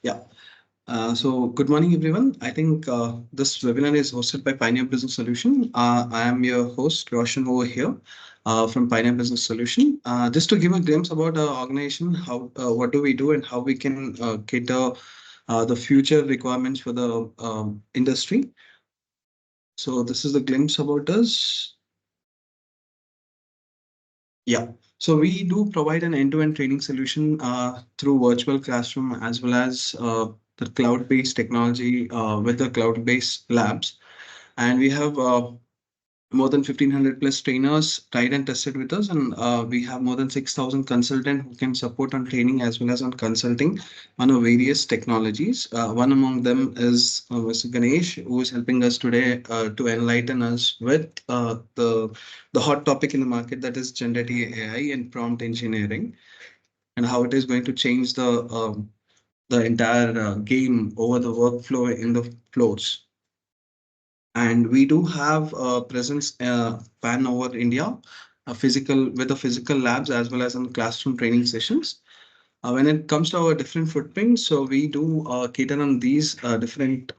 Yeah. So good morning, everyone. I think this webinar is hosted by Pioneer Business Solution. I am your host, Roshan, over here from Pioneer Business Solution. Just to give a glimpse about our organization, how what do we do and how we can cater the future requirements for the industry. So this is the glimpse about us. Yeah. So we do provide an end-to-end training solution through virtual classroom as well as the cloud-based technology with the cloud-based labs. And we have more than 1,500 plus trainers tried and tested with us, and we have more than 6,000 consultants who can support on training as well as on consulting on our various technologies. One among them is Mr. Ganesh, who is helping us today to enlighten us with the hot topic in the market, that is generative AI and prompt engineering, and how it is going to change the entire game over the workflow in the floors. And we do have a presence pan over India, a physical with the physical labs as well as in classroom training sessions. When it comes to our different footprints, so we do cater on these different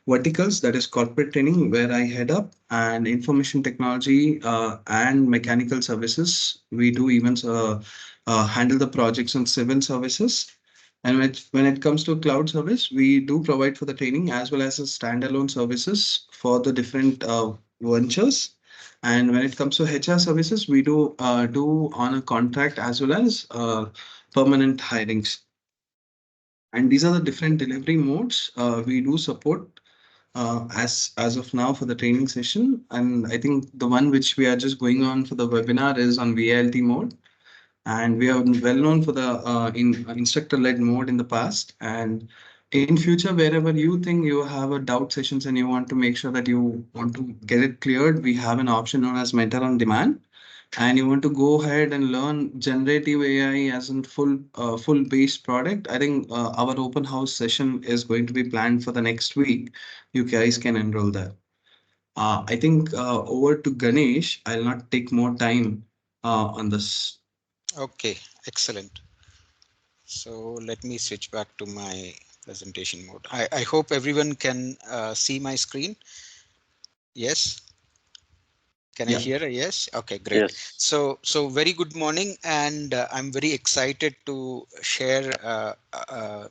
verticals. That is corporate training, where I head up, and information technology and mechanical services. We do even handle the projects on civil services. And when it comes to cloud service, we do provide for the training as well as a standalone services for the different ventures. And when it comes to HR services, we do on a contract as well as permanent hirings. And these are the different delivery modes we do support as of now for the training session. And I think the one which we are just going on for the webinar is on VLT mode, and we are well known for the instructor-led mode in the past. And in future, wherever you think you have a doubt sessions and you want to make sure that you want to get it cleared, we have an option known as mentor on demand. And you want to go ahead and learn generative AI as a full based product, I think our open house session is going to be planned for the next week. You guys can enroll there. I think over to Ganesh. I'll not take more time on this. Okay, excellent. So let me switch back to my presentation mode. I hope everyone can see my screen. Yes. Can I Yeah. hear a yes? Okay, great. Yes. So very good morning, and I'm very excited to share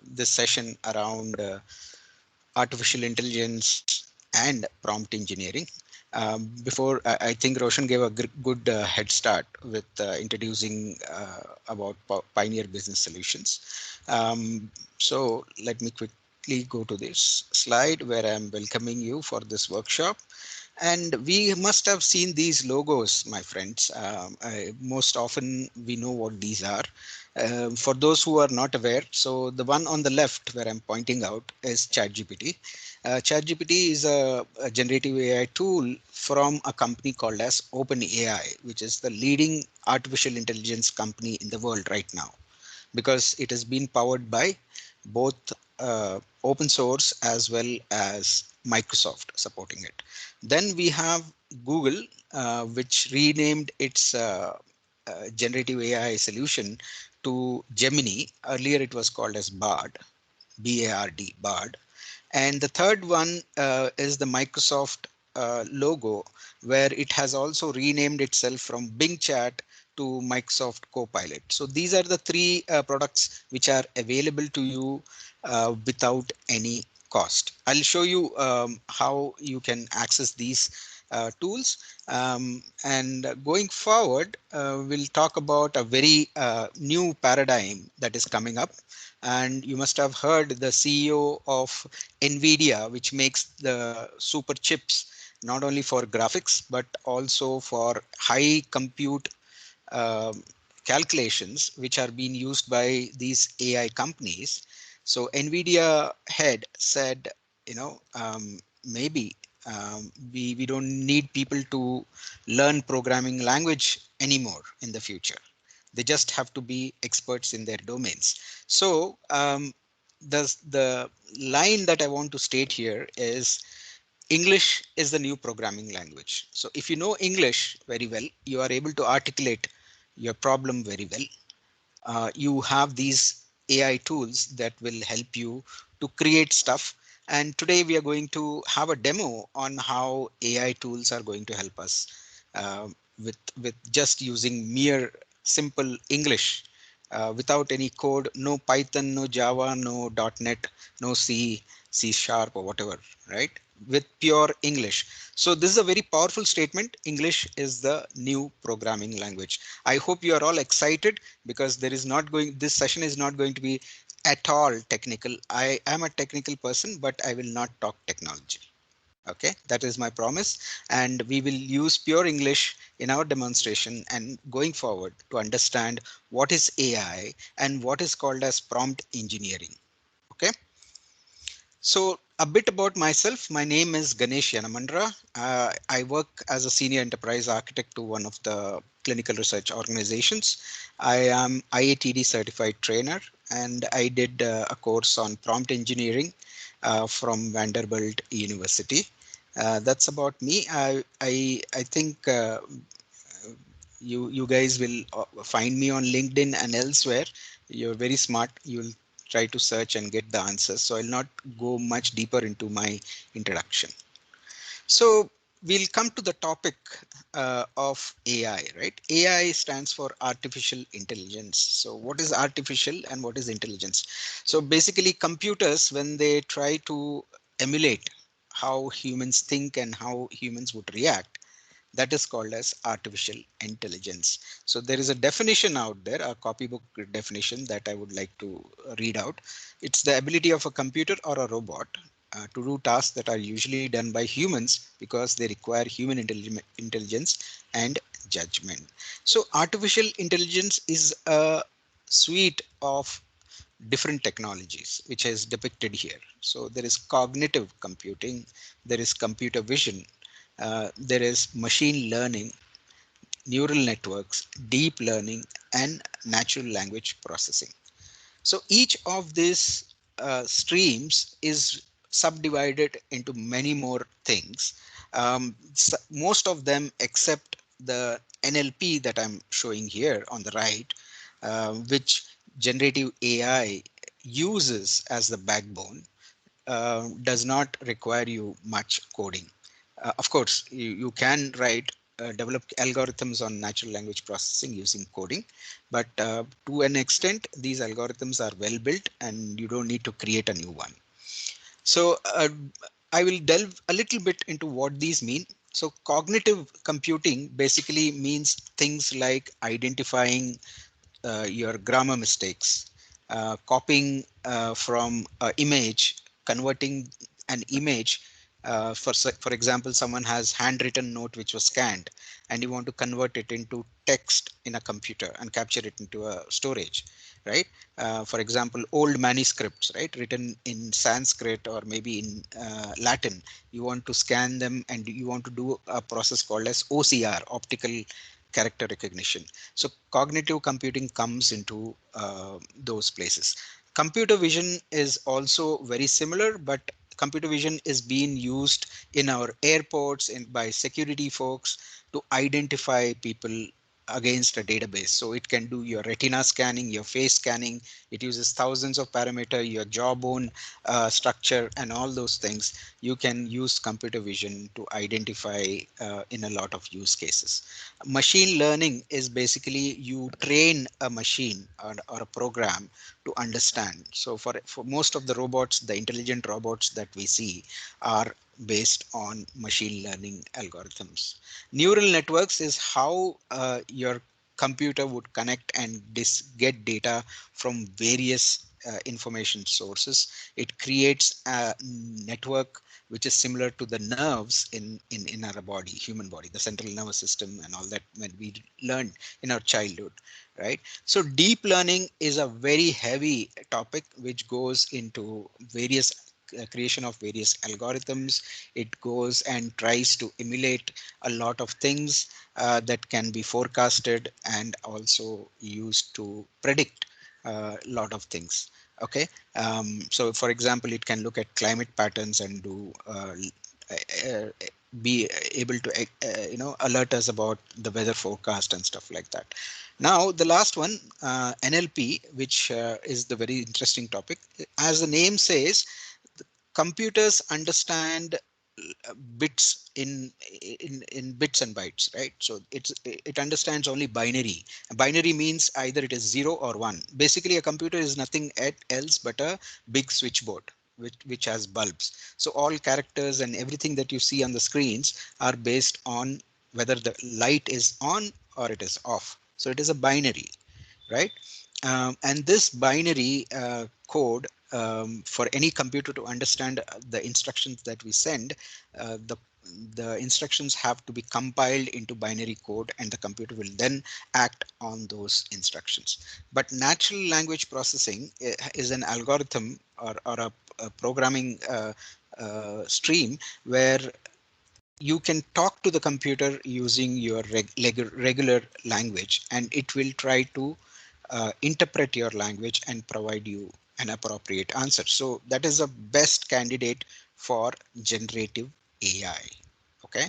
this session around artificial intelligence and prompt engineering. Before, I think Roshan gave a good head start with introducing about Pioneer Business Solutions. So let me quickly go to this slide where I'm welcoming you for this workshop. And we must have seen these logos, my friends. Most often we know what these are. For those who are not aware, so the one on the left where I'm pointing out is ChatGPT. ChatGPT is a generative AI tool from a company called as OpenAI, which is the leading artificial intelligence company in the world right now, because it has been powered by both open source as well as Microsoft supporting it. Then we have Google, which renamed its generative AI solution to Gemini. Earlier it was called as Bard, B-A-R-D, Bard. And the third one is the Microsoft logo, where it has also renamed itself from Bing Chat to Microsoft Copilot. So these are the three products which are available to you without any cost. I'll show you how you can access these tools. And going forward, we'll talk about a very new paradigm that is coming up. And you must have heard the CEO of NVIDIA, which makes the super chips, not only for graphics, but also for high compute calculations, which are being used by these AI companies. So NVIDIA head said, maybe we don't need people to learn programming language anymore in the future. They just have to be experts in their domains. So the line that I want to state here is English is the new programming language. So if you know English very well, you are able to articulate your problem very well. You have these AI tools that will help you to create stuff. And today we are going to have a demo on how AI tools are going to help us with just using mere simple English, without any code, no Python, no Java, no .NET, no C, C sharp or whatever, right? With pure English. So this is a very powerful statement. English is the new programming language. I hope you are all excited, because this session is not going to be at all technical. I am a technical person, but I will not talk technology. Okay, that is my promise. And we will use pure English in our demonstration and going forward to understand what is AI and what is called as prompt engineering. Okay, so a bit about myself. My name is Ganesh Yanamandra. I work as a senior enterprise architect to one of the clinical research organizations. I am IATD certified trainer, and I did a course on prompt engineering from Vanderbilt University. That's about me. I think you guys will find me on LinkedIn and elsewhere. You're very smart. You'll try to search and get the answers. So I'll not go much deeper into my introduction. So we'll come to the topic of AI, right? AI stands for artificial intelligence. So what is artificial and what is intelligence? So basically computers, when they try to emulate how humans think and how humans would react, that is called as artificial intelligence. So there is a definition out there, a copybook definition that I would like to read out. It's the ability of a computer or a robot to do tasks that are usually done by humans because they require human intelligence and judgment. So artificial intelligence is a suite of different technologies which is depicted here. So there is cognitive computing, there is computer vision, there is machine learning, neural networks, deep learning, and natural language processing. So each of these streams is subdivided into many more things. Most of them, except the NLP that I'm showing here on the right, which generative AI uses as the backbone, does not require you much coding. Of course, you can develop algorithms on natural language processing using coding, but to an extent, these algorithms are well built and you don't need to create a new one. So I will delve a little bit into what these mean. So cognitive computing basically means things like identifying your grammar mistakes, copying from an image, converting an image. For example, someone has handwritten note which was scanned, and you want to convert it into text in a computer and capture it into a storage, right? For example, old manuscripts, right, written in Sanskrit or maybe in Latin. You want to scan them, and you want to do a process called as OCR, optical character recognition. So cognitive computing comes into those places. Computer vision is also very similar, but computer vision is being used in our airports and by security folks to identify people against a database. So it can do your retina scanning, your face scanning. It uses thousands of parameter, your jawbone structure, and all those things. You can use computer vision to identify in a lot of use cases. Machine learning is basically you train a machine or a program to understand. So for most of the robots, the intelligent robots that we see are based on machine learning algorithms. Neural networks is how your computer would connect and get data from various information sources. It creates a network which is similar to the nerves in our body, human body, the central nervous system and all that when we learned in our childhood, right? So deep learning is a very heavy topic which goes into various creation of various algorithms. It goes and tries to emulate a lot of things that can be forecasted and also used to predict a lot of things. Okay, so for example, it can look at climate patterns and do be able to alert us about the weather forecast and stuff like that. Now the last one, NLP, which is the very interesting topic. As the name says, computers understand bits in bits and bytes, right? So it understands only binary. Binary means either it is 0 or 1. Basically a computer is nothing else but a big switchboard which has bulbs. So all characters and everything that you see on the screens are based on whether the light is on or it is off. So it is a binary, right? And this binary code, for any computer to understand the instructions that we send, the instructions have to be compiled into binary code, and the computer will then act on those instructions. But natural language processing is an algorithm, or a programming stream, where you can talk to the computer using your regular language, and it will try to interpret your language and provide you an appropriate answer. So that is a best candidate for generative AI. Okay,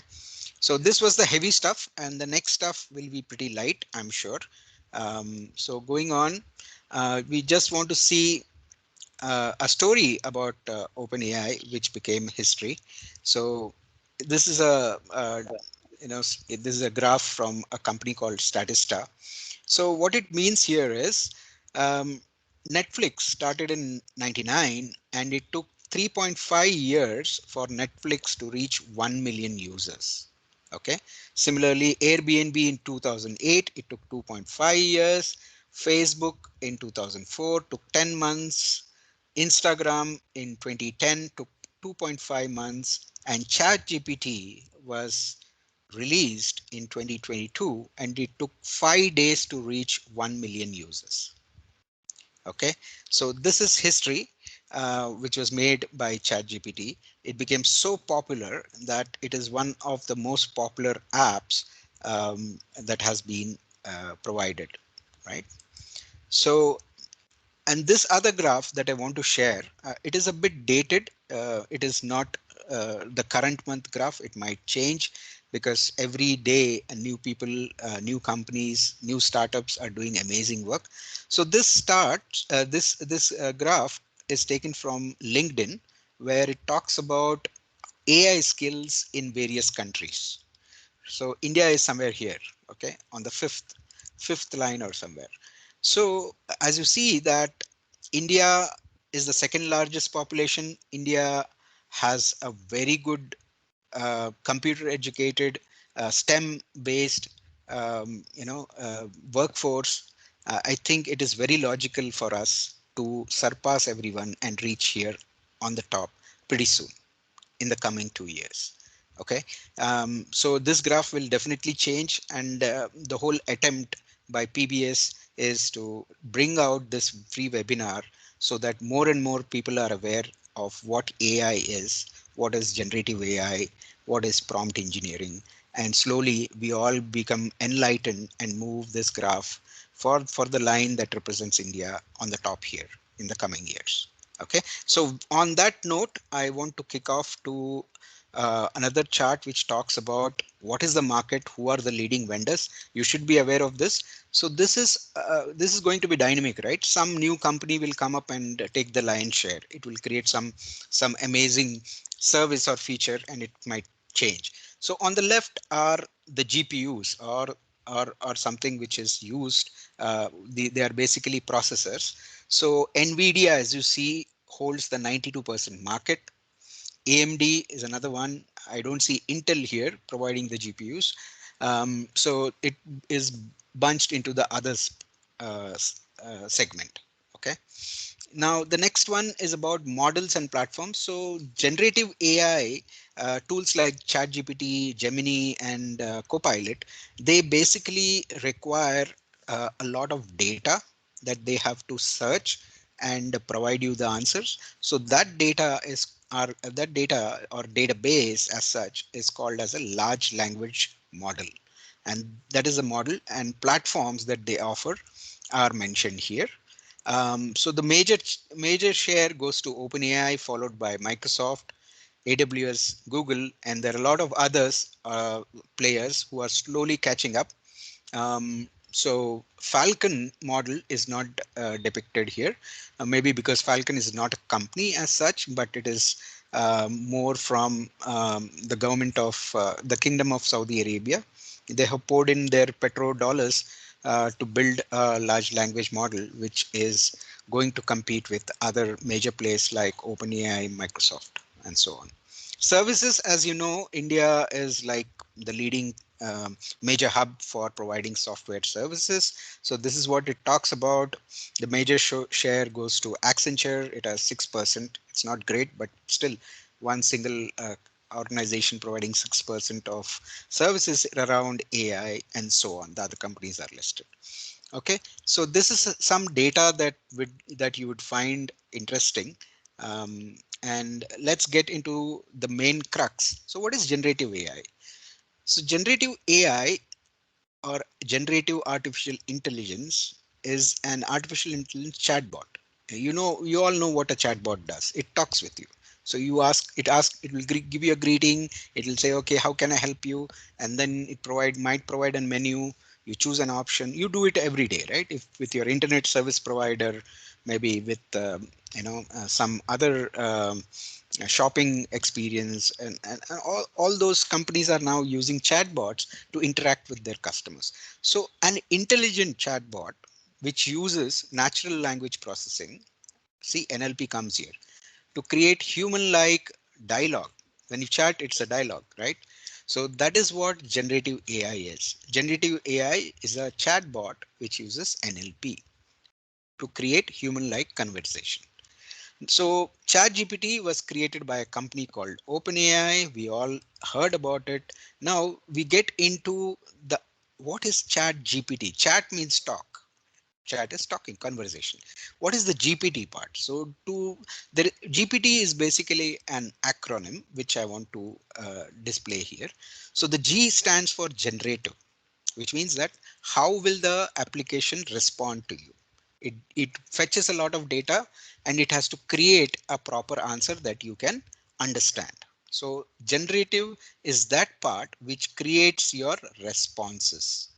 so this was the heavy stuff, and the next stuff will be pretty light, I'm sure. So going on, we just want to see a story about OpenAI, which became history. So this is this is a graph from a company called Statista. So what it means here is, um, Netflix started in '99, and it took 3.5 years for Netflix to reach 1 million users. Okay. Similarly, Airbnb in 2008, it took 2.5 years. Facebook in 2004 took 10 months. Instagram in 2010 took 2.5 months, and ChatGPT was released in 2022, and it took 5 days to reach 1 million users. Okay, so this is history, which was made by ChatGPT. It became so popular that it is one of the most popular apps that has been provided, right? So, and this other graph that I want to share, it is a bit dated. It is not the current month graph. It might change because every day new people, new companies, new startups are doing amazing work. So this graph is taken from LinkedIn, where it talks about AI skills in various countries. So India is somewhere here, okay, on the fifth line or somewhere. So as you see that India is the second largest population. India has a very good computer educated, STEM based, workforce. I think it is very logical for us to surpass everyone and reach here on the top pretty soon in the coming 2 years. Okay, so this graph will definitely change, and the whole attempt by PBS is to bring out this free webinar so that more and more people are aware of what AI is, what is generative AI, what is prompt engineering, and slowly we all become enlightened and move this graph for the line that represents India on the top here in the coming years. Okay, so on that note, I want to kick off to another chart which talks about what is the market, who are the leading vendors. You should be aware of this. So this is going to be dynamic, right? Some new company will come up and take the lion's share. It will create some amazing service or feature, and it might change. So on the left are the GPUs, or something which is used. They are basically processors. So NVIDIA, as you see, holds the 92% market. AMD is another one. I don't see Intel here providing the GPUs. So it is bunched into the others segment. Okay. Now, the next one is about models and platforms. So generative AI tools like ChatGPT, Gemini, and Copilot, they basically require a lot of data that they have to search and provide you the answers. So that data or database as such is called as a large language model. And that is a model, and platforms that they offer are mentioned here. So the major share goes to OpenAI, followed by Microsoft. AWS, Google, and there are a lot of others players who are slowly catching up. So Falcon model is not depicted here, maybe because Falcon is not a company as such, but it is more from the government of the Kingdom of Saudi Arabia. They have poured in their petrodollars to build a large language model, which is going to compete with other major players like OpenAI, Microsoft, and so on. Services, as you know, India is like the leading major hub for providing software services. So this is what it talks about. The major share goes to Accenture. It has 6%. It's not great, but still one single organization providing 6% of services around AI and so on. The other companies are listed. Okay, so this is some data that you would find interesting. And let's get into the main crux. So what is generative AI? So generative AI, or generative artificial intelligence, is an artificial intelligence chatbot. You know, you all know what a chatbot does. It talks with you. So you ask, it will give you a greeting. It will say, okay, how can I help you? And then it might provide a menu. You choose an option. You do it every day, right? If with your internet service provider, maybe with some other shopping experience, and all those companies are now using chatbots to interact with their customers. So an intelligent chatbot which uses natural language processing, see, NLP comes here, to create human like dialogue. When you chat, it's a dialogue, right? So that is what generative AI is. Generative AI is a chatbot which uses NLP to create human like conversation. So ChatGPT was created by a company called OpenAI. We all heard about it. Now we get into the what is ChatGPT? Chat means talk. Chat is talking, conversation. What is the GPT part? So GPT is basically an acronym which I want to display here. So the G stands for generative, which means that how will the application respond to you? It fetches a lot of data and it has to create a proper answer that you can understand. So generative is that part which creates your responses.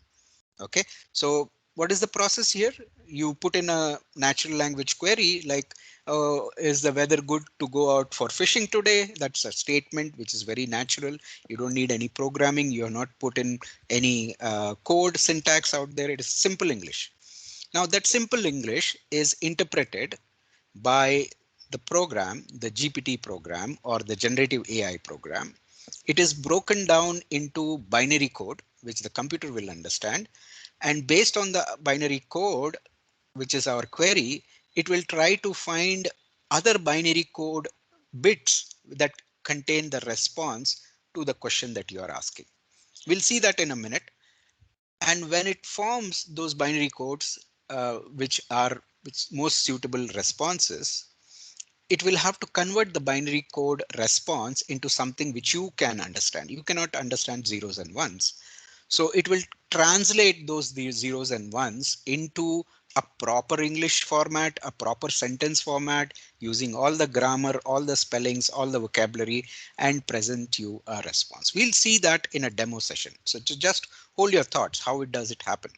Okay, so what is the process here? You put in a natural language query like, is the weather good to go out for fishing today? That's a statement which is very natural. You don't need any programming. You have not put in any code syntax out there. It is simple English. Now that simple English is interpreted by the program, the GPT program or the generative AI program. It is broken down into binary code, which the computer will understand. And based on the binary code, which is our query, it will try to find other binary code bits that contain the response to the question that you are asking. We'll see that in a minute. And when it forms those binary codes, which are most suitable responses, it will have to convert the binary code response into something which you can understand. You cannot understand zeros and ones. So it will translate these zeros and ones into a proper English format, a proper sentence format, using all the grammar, all the spellings, all the vocabulary, and present you a response. We'll see that in a demo session. So just hold your thoughts. How does it happen?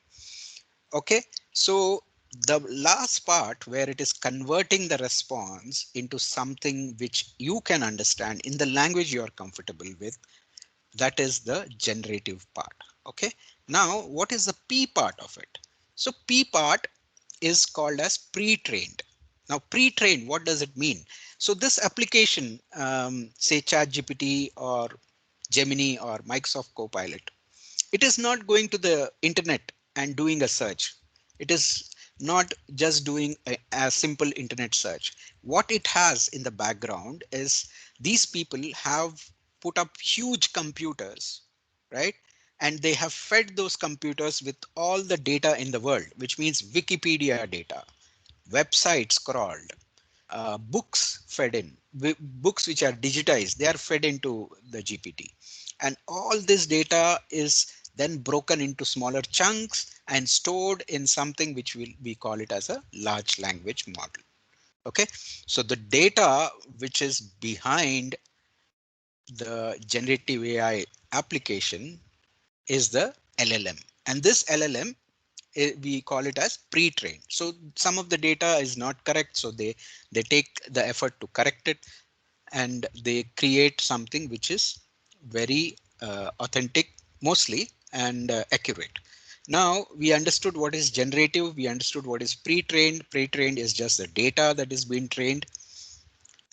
Okay, so the last part where it is converting the response into something which you can understand in the language you are comfortable with, that is the generative part. Okay, now what is the P part of it? So P part is called as pre-trained. Now pre-trained, what does it mean? So this application, say ChatGPT or Gemini or Microsoft Copilot, it is not going to the internet and doing a search. It is not just doing a simple internet search. What it has in the background is these people have put up huge computers, right? And they have fed those computers with all the data in the world, which means Wikipedia data, websites crawled, books fed in, books which are digitized, they are fed into the GPT. And all this data is then broken into smaller chunks and stored in something which we call it as a large language model. Okay, so the data which is behind the generative AI application is the LLM. And this LLM, we call it as pre-trained. So some of the data is not correct. So they take the effort to correct it, and they create something which is very authentic mostly, and accurate. Now we understood what is generative. We understood what is pre-trained. Pre-trained is just the data that is being trained.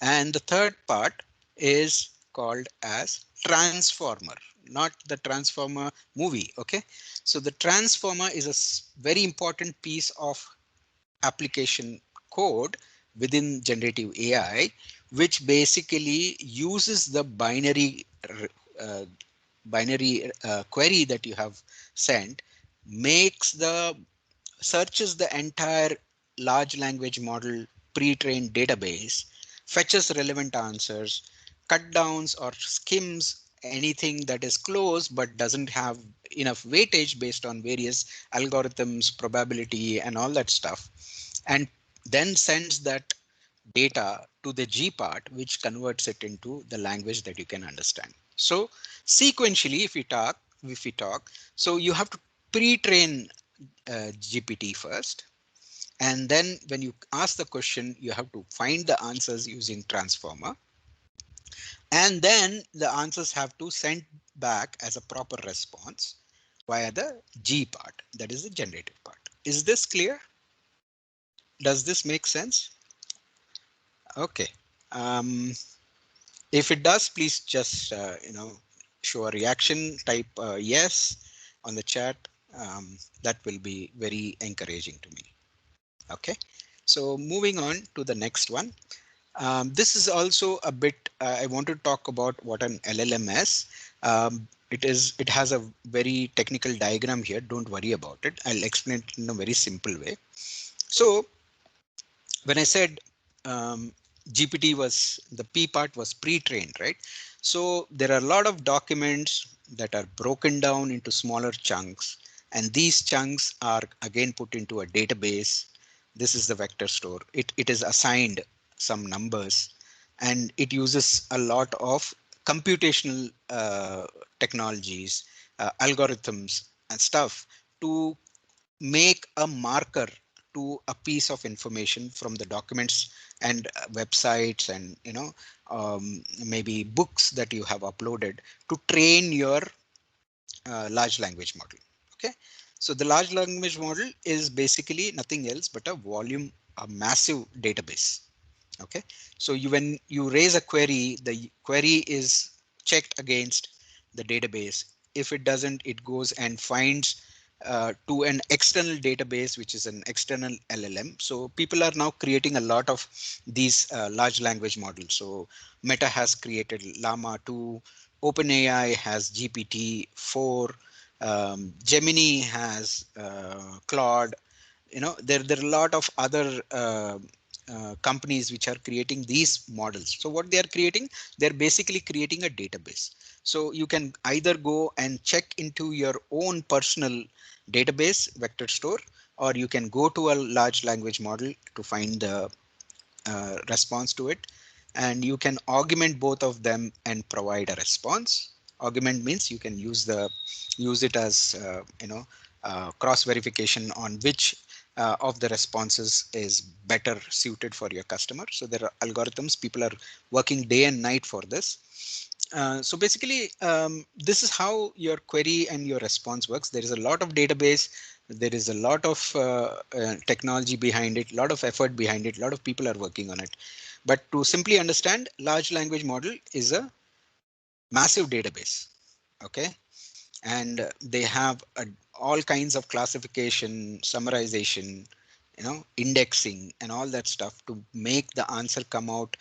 And the third part is called as transformer, not the transformer movie. Okay. So the transformer is a very important piece of application code within generative AI, which basically uses the uh, binary query that you have sent, makes the searches the entire large language model pre-trained database, fetches relevant answers, cut downs or skims anything that is close but doesn't have enough weightage based on various algorithms, probability, and all that stuff, and then sends that data to the G part, which converts it into the language that you can understand. So sequentially, if we talk, so you have to pre-train GPT first, and then when you ask the question, you have to find the answers using transformer, and then the answers have to send back as a proper response via the G part, that is the generative part. Is this clear? Does this make sense? Okay. Um, if it does, please just show a reaction, type yes on the chat. That will be very encouraging to me. Okay. So moving on to the next one. This is also a bit, I want to talk about what an LLM is. It has a very technical diagram here. Don't worry about it. I'll explain it in a very simple way. So when I said GPT was the P part was pre-trained, right? So there are a lot of documents that are broken down into smaller chunks, and these chunks are again put into a database. This is the vector store. It is assigned some numbers, and it uses a lot of computational technologies, algorithms, and stuff to make a marker to a piece of information from the documents and websites, and maybe books that you have uploaded to train your large language model. Okay, so the large language model is basically nothing else but a massive database. Okay, so when you raise a query, the query is checked against the database. If it doesn't, it goes and finds to an external database, which is an external LLM. So people are now creating a lot of these large language models. So Meta has created Llama 2, OpenAI has GPT-4, Gemini has Claude. There are a lot of other companies which are creating these models. So what they are creating, they're basically creating a database. So you can either go and check into your own personal database vector store, or you can go to a large language model to find the response to it, and you can augment both of them and provide a response. Augment means you can use it as cross verification on which of the responses is better suited for your customer. So there are algorithms, people are working day and night for this. So basically, this is how your query and your response works. There is a lot of database. There is a lot of technology behind it, a lot of effort behind it. A lot of people are working on it. But to simply understand, large language model is a massive database. Okay, and they have all kinds of classification, summarization, indexing, and all that stuff to make the answer come out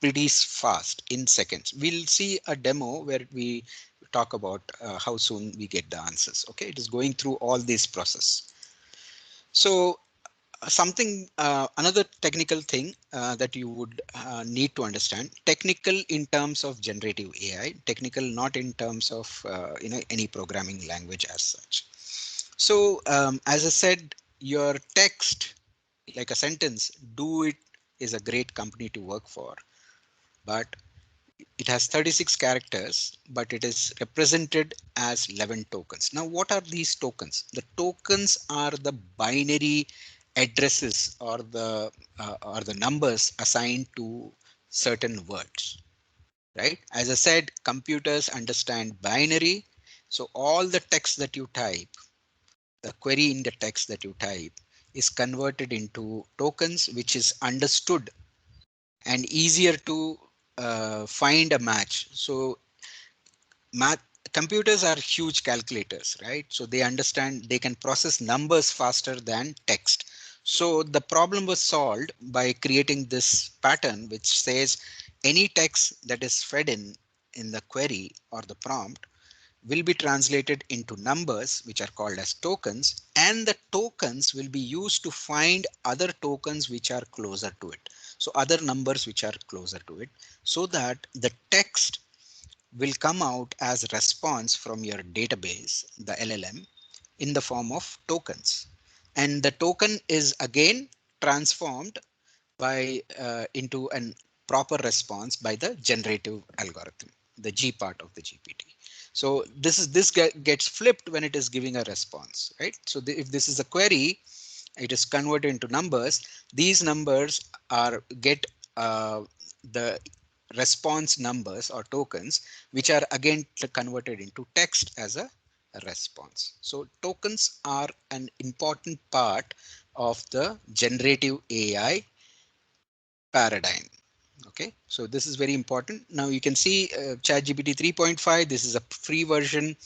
pretty fast in seconds. We'll see a demo where we talk about how soon we get the answers. Okay, it is going through all these process. So another technical thing that you would need to understand, technical in terms of generative AI, technical not in terms of any programming language as such. So as I said, your text, like a sentence, do it is a great company to work for, but it has 36 characters, but it is represented as 11 tokens. Now, what are these tokens? The tokens are the binary addresses or the numbers assigned to certain words, right? As I said, computers understand binary. So all the text that you type, the query in the text that you type is converted into tokens, which is understood and easier to find a match. So math computers are huge calculators, right? So they understand, they can process numbers faster than text. So the problem was solved by creating this pattern which says any text that is fed in the query or the prompt will be translated into numbers which are called as tokens, and the tokens will be used to find other tokens which are closer to it. So other numbers which are closer to it, so that the text will come out as response from your database, the LLM, in the form of tokens. And the token is again transformed by into a proper response by the generative algorithm, the G part of the GPT. So gets flipped when it is giving a response, right? So if this is a query, it is converted into numbers. These numbers are get the response numbers or tokens, which are again converted into text as a response. So tokens are an important part of the generative AI paradigm. Okay, so this is very important. Now you can see ChatGPT 3.5. This is a free version.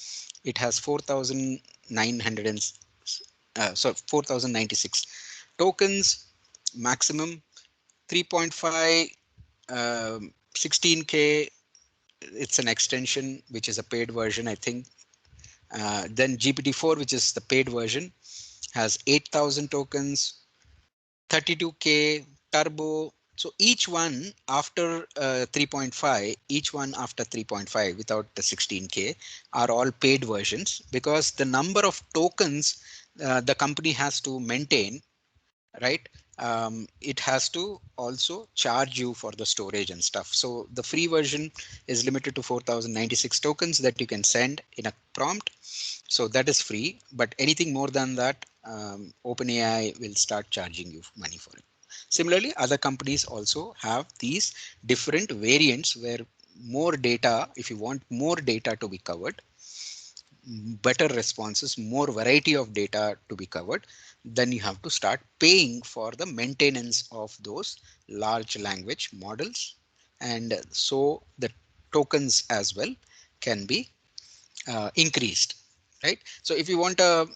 It has 4,900 and 4,096 tokens maximum. 3.5, 16K. It's an extension, which is a paid version, I think. Then GPT-4, which is the paid version, has 8,000 tokens. 32K turbo. So each one after 3.5, each one after 3.5 without the 16K are all paid versions, because the number of tokens the company has to maintain, right? It has to also charge you for the storage and stuff. So the free version is limited to 4,096 tokens that you can send in a prompt. So that is free, but anything more than that, OpenAI will start charging you money for it. Similarly, other companies also have these different variants where more data, if you want more data to be covered, better responses, more variety of data to be covered, then you have to start paying for the maintenance of those large language models. And so the tokens as well can be increased, right? So if you want a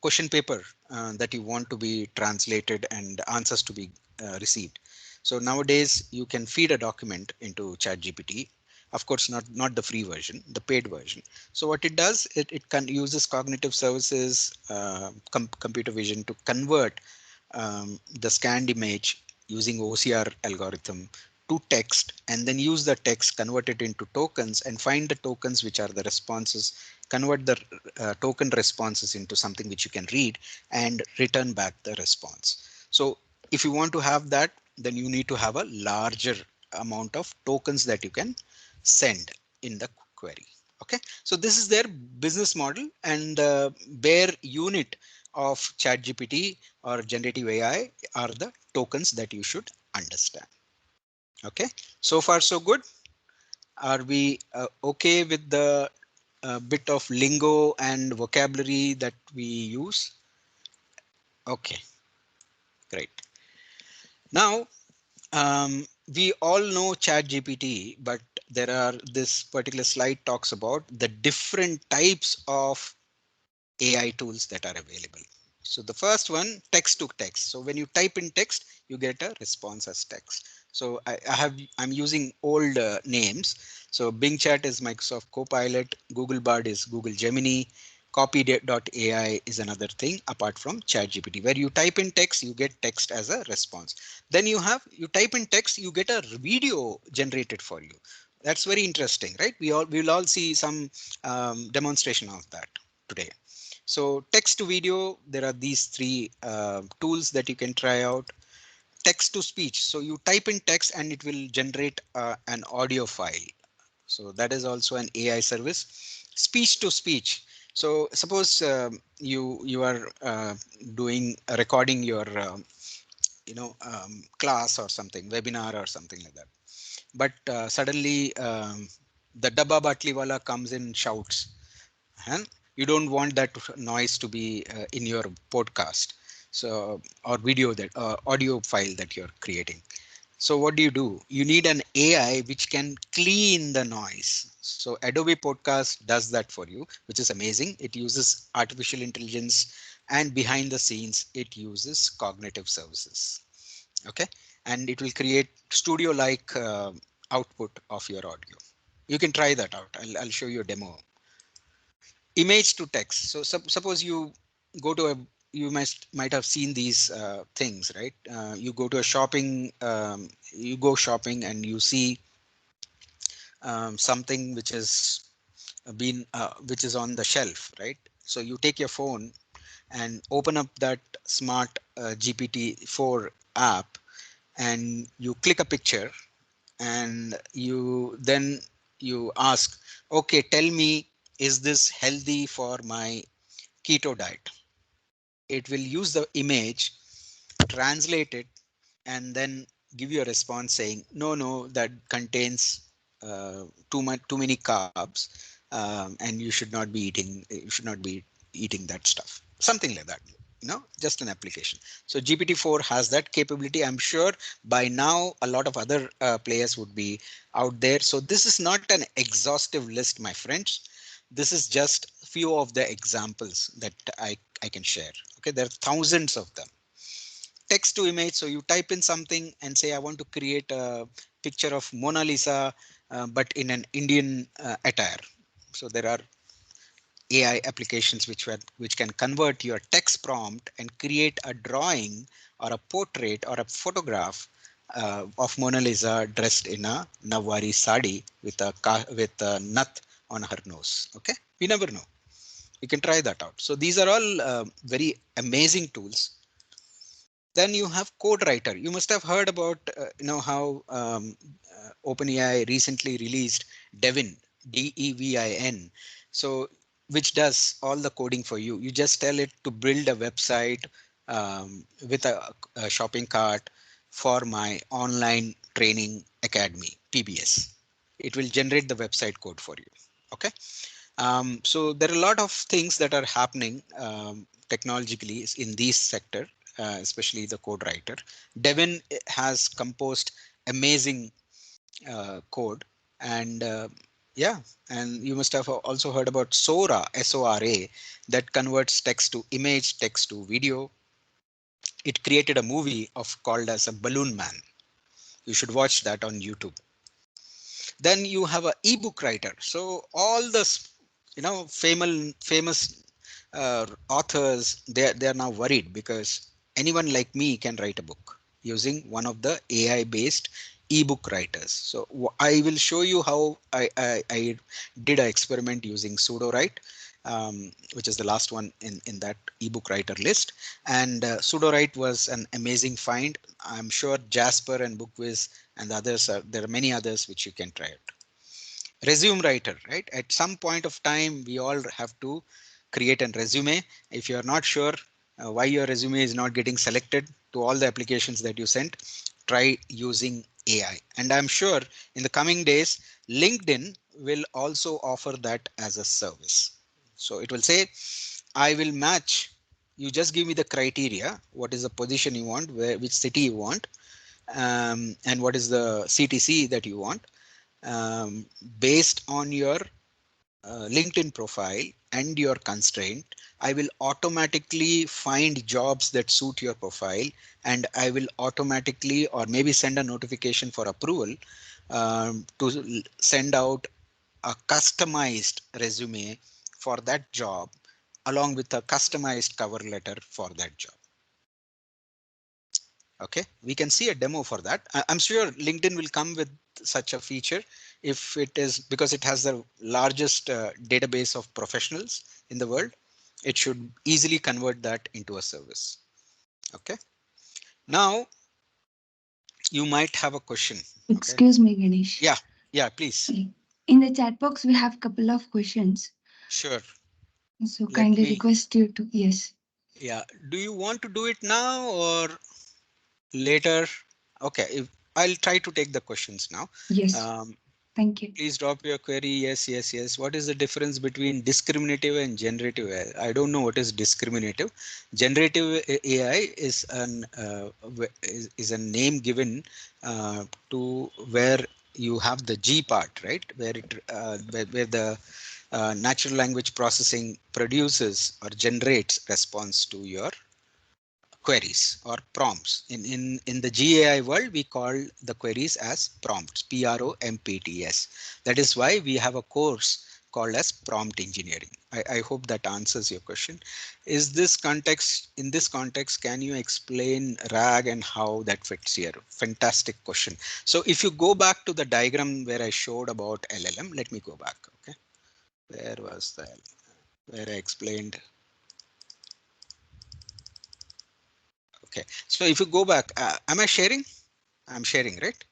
question paper that you want to be translated and answers to be received. So nowadays you can feed a document into ChatGPT. Of course, not the free version, the paid version. So what it does, it can uses cognitive services, computer vision to convert the scanned image using OCR algorithm to text, and then use the text, convert it into tokens, and find the tokens which are the responses, convert the token responses into something which you can read, and return back the response. So if you want to have that, then you need to have a larger amount of tokens that you can send in the query. Okay, so this is their business model, and the bare unit of ChatGPT or generative AI are the tokens that you should understand. Okay, so far so good. Are we okay with the bit of lingo and vocabulary that we use? Okay, great. Now, we all know ChatGPT, but there are this particular slide talks about the different types of AI tools that are available. So the first one, text to text. So when you type in text, you get a response as text. So I'm using old names. So Bing Chat is Microsoft Copilot, Google Bard is Google Gemini, Copy.ai is another thing apart from ChatGPT, where you type in text, you get text as a response. Then you type in text, you get a video generated for you. That's very interesting, right? We will all see some demonstration of that today. So text to video, there are these three tools that you can try out. text to speech. So you type in text and it will generate an audio file. So that is also an AI service. Speech to speech. So suppose you are doing recording your class or something, webinar or something like that. But suddenly the dabba batliwala comes in shouts, and you don't want that noise to be in your podcast, so or video that audio file that you're creating. So what do? You need an AI which can clean the noise. So Adobe Podcast does that for you, which is amazing. It uses artificial intelligence, and behind the scenes, it uses cognitive services. Okay, and it will create studio-like output of your audio. You can try that out. I'll show you a demo. Image to text. So suppose you go to a, you might have seen these things, right? You go to a shopping, you go shopping and you see something which is which is on the shelf, right? So you take your phone and open up that smart GPT-4 app, and you click a picture, and you ask, okay, tell me, is this healthy for my keto diet? It will use the image, translate it, and then give you a response saying, no, no, that contains too many carbs, and you should not be eating that stuff, something like that. Just an application. So GPT-4 has that capability. I'm sure by now a lot of other players would be out there. So this is not an exhaustive list, my friends. This is just few of the examples that I can share. Okay, there are thousands of them. Text to image. So you type in something and say, I want to create a picture of Mona Lisa, but in an Indian attire. So there are AI applications which can convert your text prompt and create a drawing or a portrait or a photograph of Mona Lisa dressed in a Nawari sari with a nut on her nose. Okay, we never know. You can try that out. So these are all very amazing tools. Then you have code writer. You must have heard about how OpenAI recently released Devin, Devin. So which does all the coding for you. You just tell it to build a website with a shopping cart for my online training academy, PBS. It will generate the website code for you. Okay. So there are a lot of things that are happening technologically in this sector, especially the code writer. Devin has composed amazing code, and yeah, and you must have also heard about Sora, SORA, that converts text to image, text to video. It created a movie of called as a Balloon Man. You should watch that on YouTube. Then you have a ebook writer. So all the famous authors, they are now worried because anyone like me can write a book using one of the AI based ebook writers. So I will show you how I did an experiment using Sudowrite, which is the last one in that ebook writer list. And Sudowrite was an amazing find. I'm sure Jasper and Bookwiz and the others there are many others which you can try it. Resume writer, right? At some point of time, we all have to create a resume. If you're not sure why your resume is not getting selected to all the applications that you sent, try using AI. And I'm sure in the coming days, LinkedIn will also offer that as a service. So it will say, I will match, you just give me the criteria, what is the position you want, which city you want, and what is the CTC that you want, um, based on your LinkedIn profile and your constraint. I will automatically find jobs that suit your profile, and I will automatically or maybe send a notification for approval to send out a customized resume for that job along with a customized cover letter for that job. Okay, we can see a demo for that. I'm sure LinkedIn will come with such a feature if it is, because it has the largest database of professionals in the world. It should easily convert that into a service. Okay, now You might have a question. Okay. Excuse me, Ganesh. Yeah. Yeah, please. In the chat box, we have couple of questions. Sure. So Let kindly me, request you to yes. yeah. Do you want to do it now or later? Okay. I'll try to take the questions now. Yes. Um, Thank you. Please drop your query. Yes, yes, yes. What is the difference between discriminative and generative AI? I don't know what is discriminative. Generative AI is is a name given to where you have the G part, right? Where where the natural language processing produces or generates response to your queries or prompts. In the GAI world, we call the queries as prompts, PROMPTS. That is why we have a course called as prompt engineering. I hope that answers your question. Is this context, in this context, can you explain RAG and how that fits here? Fantastic question. So if you go back to the diagram where I showed about LLM, let me go back. Okay. Where was the, where I explained. Okay. So if you go back, am I sharing? I'm sharing, right?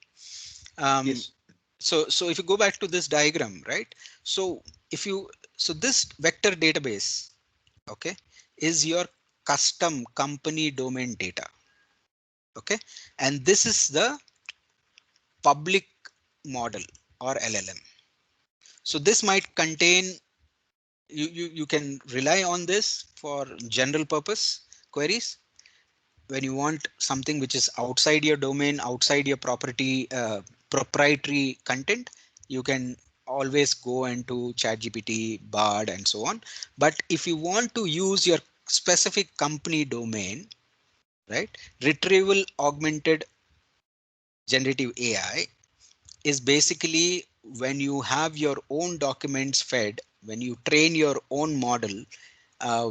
Um, Yes. so if you go back to this diagram, right? So if you, so this vector database, okay, is your custom company domain data, okay, and this is the public model or LLM. So this might contain, you can rely on this for general purpose queries. When you want something which is outside your domain, outside your proprietary content, you can always go into ChatGPT, Bard, and so on. But if you want to use your specific company domain, right, retrieval augmented generative AI is basically when you have your own documents fed, when you train your own model,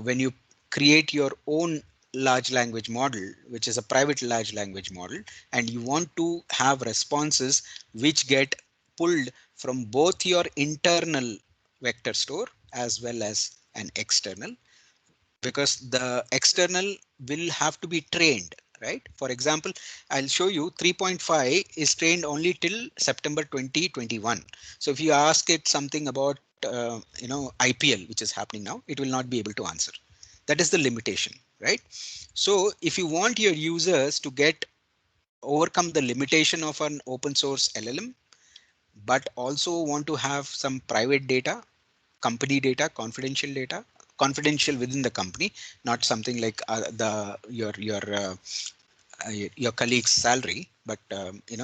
when you create your own large language model, which is a private large language model, and you want to have responses which get pulled from both your internal vector store as well as an external, because the external will have to be trained, right? For example, I'll show you 3.5 is trained only till September 2021. So if you ask it something about IPL, which is happening now, it will not be able to answer. That is the limitation, right? So if you want your users to get overcome the limitation of an open source LLM, but also want to have some private data, company data, confidential within the company, not something like your colleague's salary, but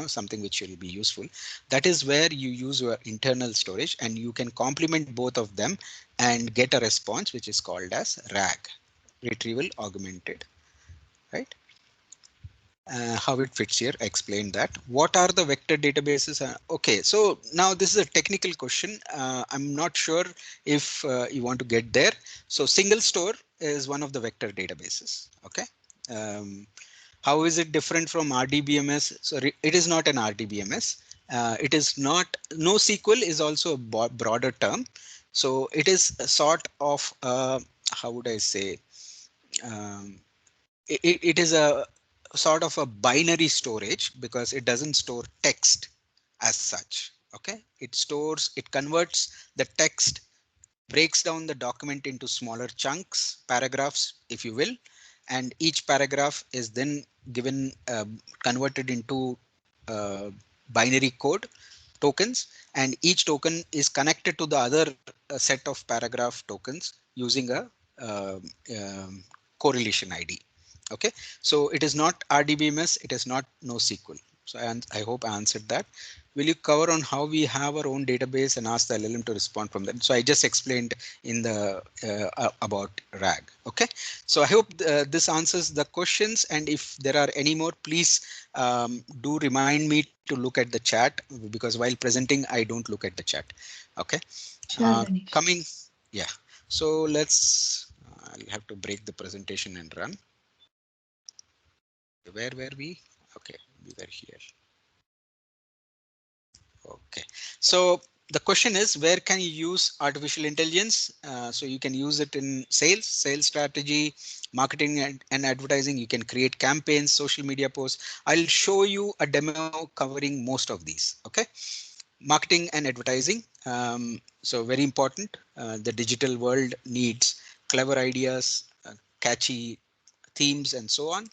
something which will be useful. That is where you use your internal storage, and you can complement both of them and get a response which is called as RAG, retrieval augmented, right? How it fits here, explain that. What are the vector databases? Okay, so now this is a technical question. I'm not sure if you want to get there. So single store is one of the vector databases. Okay. um, how is it different from RDBMS? So it is not an RDBMS. It is not, NoSQL is also a broader term. So it is a sort of how would I say, um, it is a sort of a binary storage because it doesn't store text as such. Okay, it converts the text, breaks down the document into smaller chunks, paragraphs, if you will, and each paragraph is then given converted into uh, binary code tokens, and each token is connected to the other set of paragraph tokens using a um, um, correlation ID. Okay, so it is not RDBMS, it is not NoSQL. So I hope I answered that. Will you cover on how we have our own database and ask the LLM to respond from that? So I just explained in the about RAG. Okay, so I hope this answers the questions, and if there are any more, please do remind me to look at the chat, because while presenting I don't look at the chat. Okay, Sure, Ganesh. coming, yeah. So let's, I'll have to break the presentation and run. Where were we? Okay, we were here. Okay, so the question is, where can you use artificial intelligence? So you can use it in sales strategy, marketing and advertising. You can create campaigns, social media posts. I'll show you a demo covering most of these. Okay, marketing and advertising. So very important. The digital world needs clever ideas, catchy themes, and so on.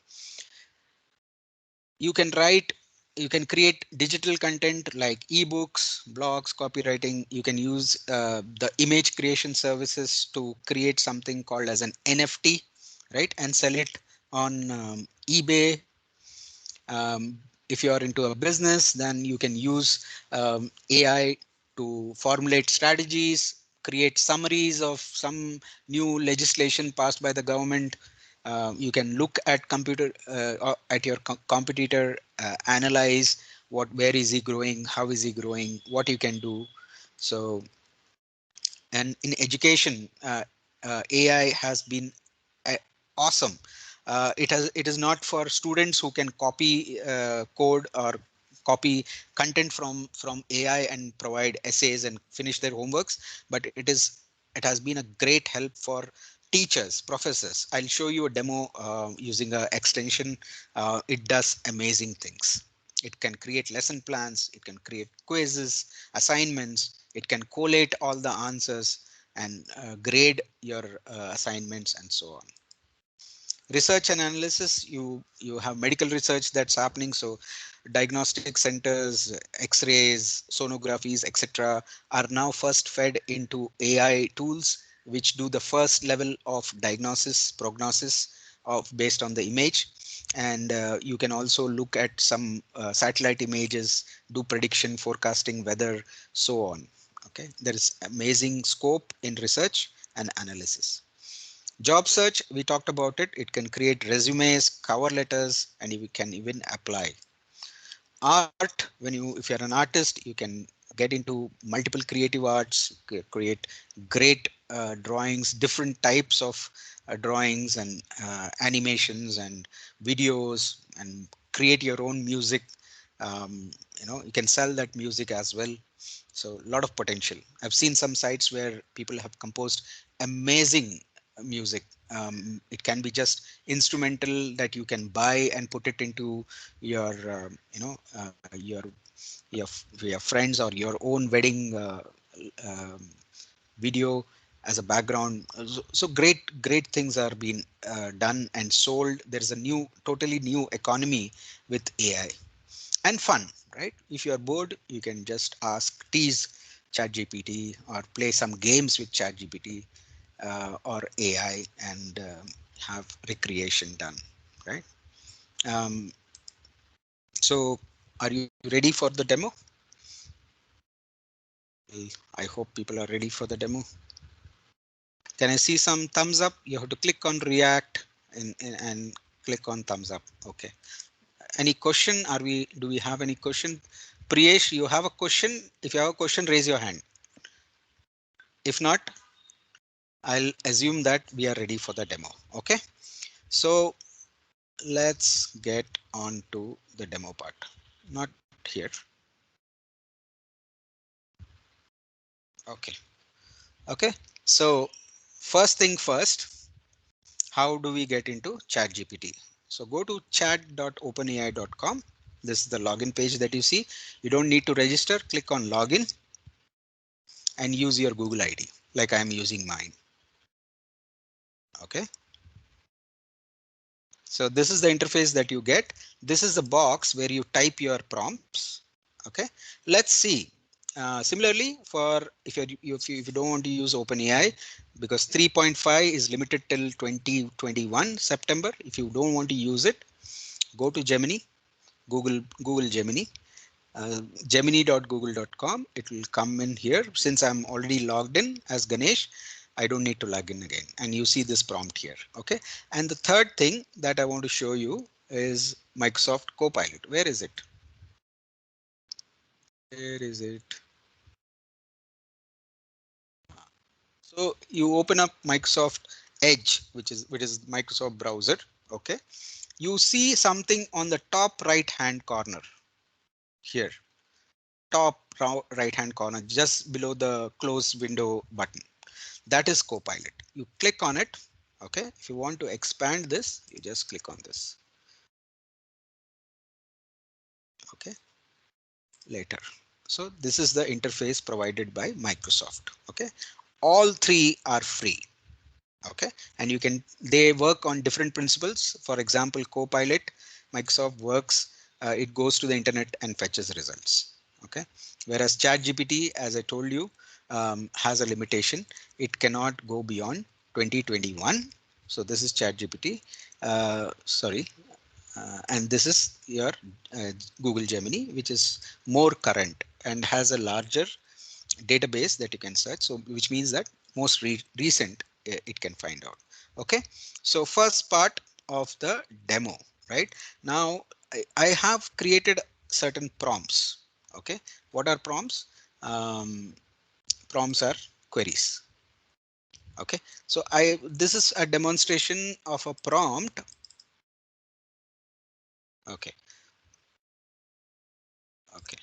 You can write, you can create digital content like ebooks, blogs, copywriting. You can use the image creation services to create something called as an NFT, right, and sell it on eBay. If you are into a business, then you can use AI to formulate strategies, create summaries of some new legislation passed by the government. You can look at or at your competitor, analyze where is he growing, how is he growing, what you can do. So, and in education, AI has been awesome. It is not for students who can copy code or copy content from AI and provide essays and finish their homeworks, but it has been a great help for teachers, professors. I'll show you a demo using a extension. It does amazing things. It can create lesson plans, it can create quizzes, assignments, it can collate all the answers and grade your assignments and so on. Research and analysis, you have medical research that's happening. So diagnostic centers, x-rays, sonographies, etc., are now first fed into AI tools which do the first level of diagnosis, prognosis of based on the image. And you can also look at some satellite images, do prediction, forecasting, weather, so on. Okay, there is amazing scope in research and analysis. Job search, we talked about it. It can create resumes, cover letters, and you can even apply. Art, if you're an artist, you can get into multiple creative arts, create great drawings, different types of drawings and animations and videos, and create your own music. You can sell that music as well. So a lot of potential. I've seen some sites where people have composed amazing music. It can be just instrumental that you can buy and put it into your, your friends or your own wedding um, video as a background. So great things are being done and sold. There is a totally new economy with AI. And fun, right? If you are bored, you can just tease ChatGPT or play some games with ChatGPT or AI and have recreation done, right? Um, so are you ready for the demo? I hope people are ready for the demo. Can I see some thumbs up? You have to click on React and click on thumbs up. Okay. Any question? Do we have any question? Priyesh, you have a question? If you have a question, raise your hand. If not, I'll assume that we are ready for the demo. Okay. So let's get on to the demo part. Not here. Okay. Okay. So first thing first, how do we get into ChatGPT? So go to chat.openai.com. This is the login page that you see. You don't need to register. Click on login and use your Google ID like I'm using mine. Okay. So this is the interface that you get. This is the box where you type your prompts. Okay. Let's see. Similarly, for if you don't want to use OpenAI, because 3.5 is limited till 2021 September. If you don't want to use it, go to Gemini, Google Gemini, gemini.google.com. It will come in here. Since I'm already logged in as Ganesh, I don't need to log in again. And you see this prompt here. Okay. And the third thing that I want to show you is Microsoft Copilot. Where is it? Where is it? So you open up Microsoft Edge, which is Microsoft browser. Okay. You see something on the top right hand corner here. top right hand corner, just below the close window button. That is Copilot. You click on it. Okay. If you want to expand this, you just click on this. Okay. Later. So this is the interface provided by Microsoft. Okay. All three are free. Okay. And you can, they work on different principles. For example, Copilot, Microsoft works, it goes to the internet and fetches results. Okay. Whereas ChatGPT, as I told you, has a limitation. It cannot go beyond 2021. So this is ChatGPT. Sorry. And this is your Google Gemini, which is more current and has a larger database that you can search. So which means that most recent it can find out. Okay. So first part of the demo, right? Now I have created certain prompts. Okay. What are prompts? Prompts are queries. Okay. So this is a demonstration of a prompt. Okay. Okay.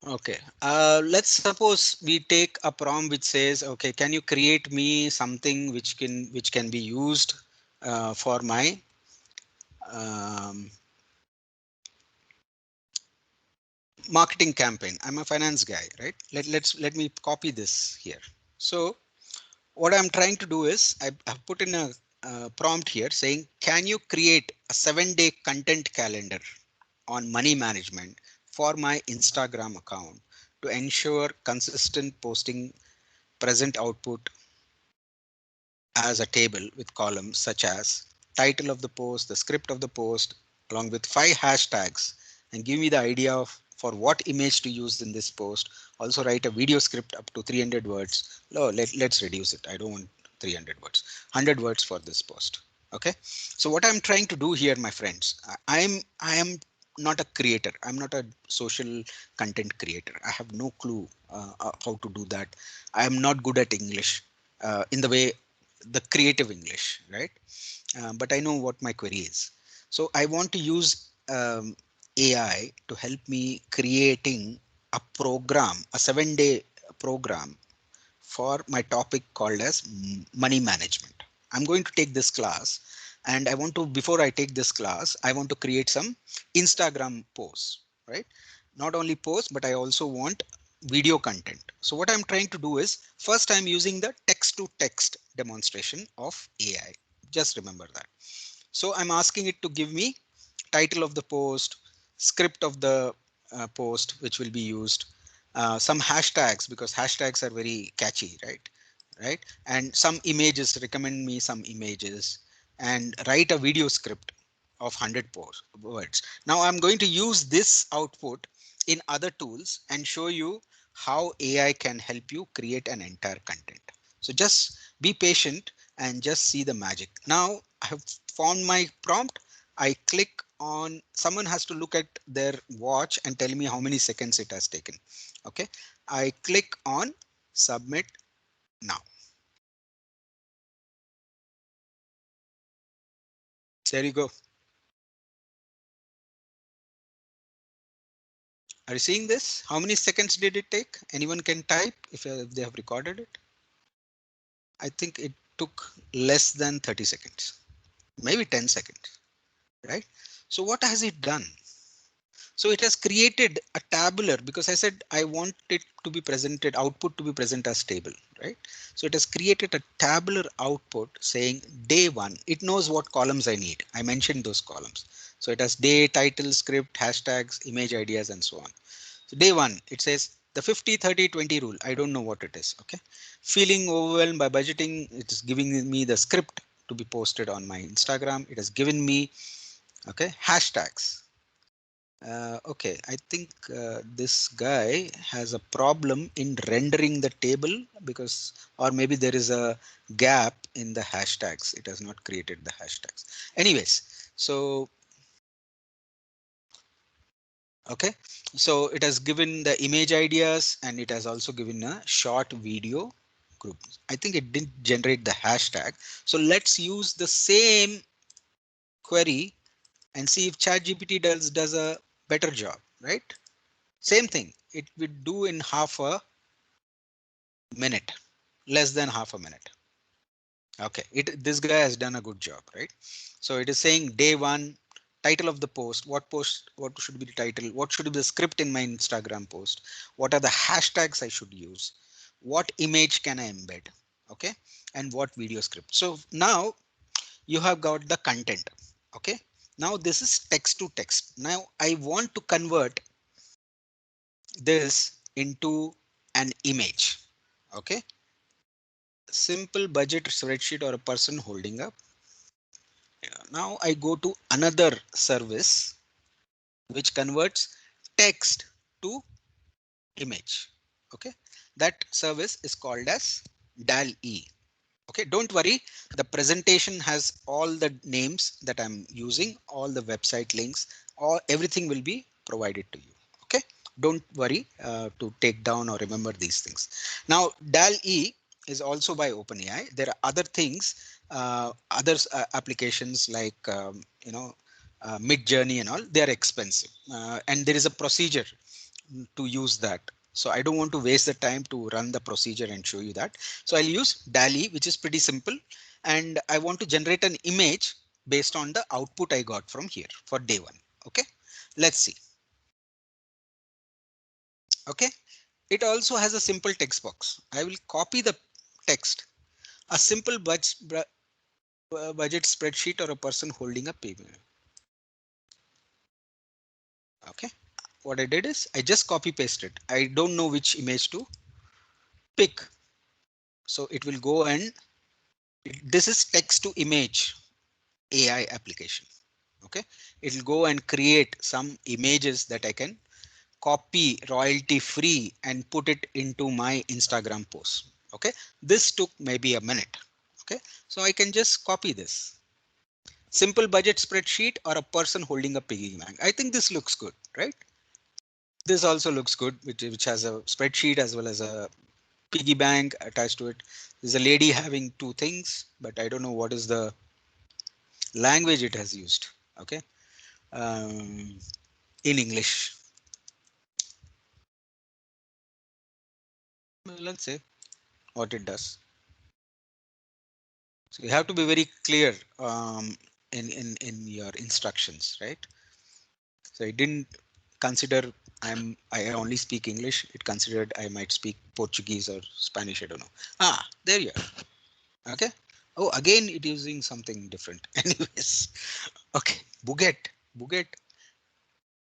Okay, let's suppose we take a prompt which says, okay, can you create me something which can be used for my um, marketing campaign. I'm a finance guy, right? Let me copy this here. So what I'm trying to do is I've put in a prompt here saying, can you create a 7-day content calendar on money management for my Instagram account to ensure consistent posting, present output as a table with columns such as title of the post, the script of the post, along with 5 hashtags, and give me the idea of for what image to use in this post. Also write a video script up to 300 words. No, let's reduce it. I don't want 300 words, 100 words for this post. Okay. So what I'm trying to do here, my friends, I am not a creator. I'm not a social content creator. I have no clue how to do that. I am not good at English in the way the creative English, right? But I know what my query is. So I want to use AI to help me creating a program, a 7-day program for my topic called as money management. I'm going to take this class and I want to, before I take this class, I want to create some Instagram posts, right? Not only posts, but I also want video content. So what I'm trying to do is first I'm using the text to text demonstration of AI. Just remember that. So I'm asking it to give me title of the post, script of the post, which will be used, some hashtags because hashtags are very catchy, right? Right. And some images, recommend me some images and write a video script of 100 words. Now I'm going to use this output in other tools and show you how AI can help you create an entire content. So just be patient and just see the magic. Now I have found my prompt. I click on, someone has to look at their watch and tell me how many seconds it has taken. Okay. I click on submit now. There you go. Are you seeing this? How many seconds did it take? Anyone can type if they have recorded it. I think it took less than 30 seconds, maybe 10 seconds, right? So what has it done? So it has created a tabular because I said I want it to be presented, output to be present as table, right? So it has created a tabular output saying day 1. It knows what columns I need. I mentioned those columns. So it has day, title, script, hashtags, image ideas, and so on. So day 1, it says the 50-30-20 rule. I don't know what it is. Okay. Feeling overwhelmed by budgeting. It is giving me the script to be posted on my Instagram. It has given me, okay, hashtags. Okay, I think this guy has a problem in rendering the table because, or maybe there is a gap in the hashtags. It has not created the hashtags. Anyways, so, okay, so it has given the image ideas and it has also given a short video group. I think it didn't generate the hashtag. So let's use the same query and see if ChatGPT does a better job, right? Same thing. It would do in half a minute, less than half a minute. Okay, this guy has done a good job, right? So it is saying day one, title of the post, what should be the title, what should be the script in my Instagram post, what are the hashtags I should use, what image can I embed, okay, and what video script. So now you have got the content. Okay, now this is text to text. Now I want to convert this into an image. Okay, simple budget spreadsheet or a person holding up. Now I go to another service which converts text to image. Okay, that service is called as DAL-E. Okay, don't worry, the presentation has all the names that I'm using, all the website links, or everything will be provided to you. Okay, don't worry to take down or remember these things. Now DAL-E is also by OpenAI. There are other things, other applications like Mid Journey and all. They are expensive, and there is a procedure to use that. So I don't want to waste the time to run the procedure and show you that. So I'll use DALL-E, which is pretty simple. And I want to generate an image based on the output I got from here for day one. Okay, let's see. Okay, it also has a simple text box. I will copy the text, a simple budget spreadsheet or a person holding a paper. Okay, what I did is I just copy pasted. I don't know which image to pick. So it will go and this is text to image AI application. Okay, it will go and create some images that I can copy royalty free and put it into my Instagram post. Okay, this took maybe a minute. Okay, so I can just copy this simple budget spreadsheet or a person holding a piggy bank. I think this looks good, right? This also looks good, which has a spreadsheet as well as a piggy bank attached to it. There's a lady having two things, but I don't know what is the language it has used. Okay, um, in English. Well, let's say what it does. So you have to be very clear in your instructions, right? So it didn't consider I only speak English. It considered I might speak Portuguese or Spanish. I don't know. Ah, there you are. Okay. Oh, again, it using something different. Anyways, okay. Buget.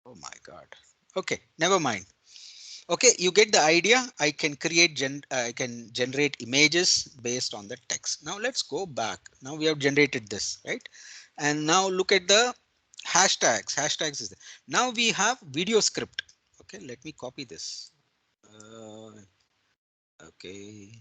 Oh my God. Okay, never mind. Okay, you get the idea. I can I can generate images based on the text. Now let's go back. Now we have generated this, right? And now look at the hashtags. Hashtags is there. Now we have video script. Okay, let me copy this. Okay,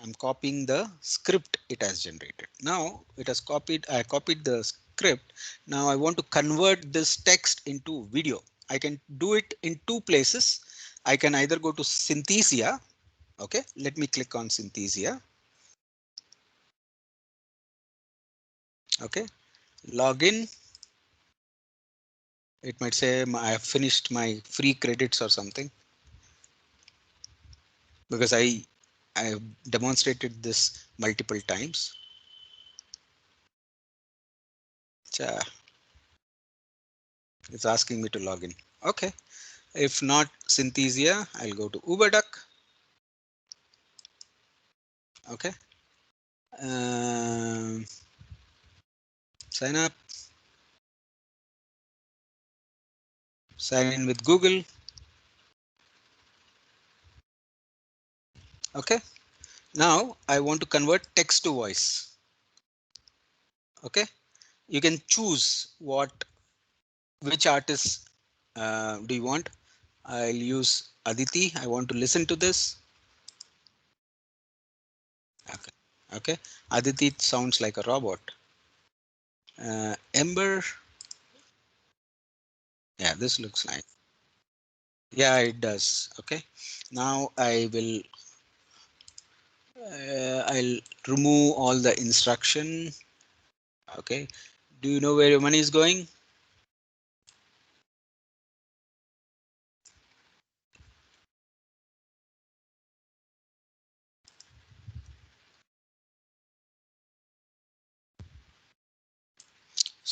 I'm copying the script it has generated. Now it has copied. I copied the script. Now I want to convert this text into video. I can do it in two places. I can either go to Synthesia. Okay, let me click on Synthesia. Okay, login. It might say I have finished my free credits or something because I have demonstrated this multiple times. It's asking me to log in. Okay, if not Synthesia, I'll go to UberDuck. Okay, um, sign up, sign in with Google. Okay, now I want to convert text to voice. Okay, you can choose which artist do you want. I'll use Aditi. I want to listen to this. Okay, okay. Aditi sounds like a robot. Ember. Yeah, this looks nice. Yeah, it does. Okay, now I'll remove all the instruction. Okay, do you know where your money is going?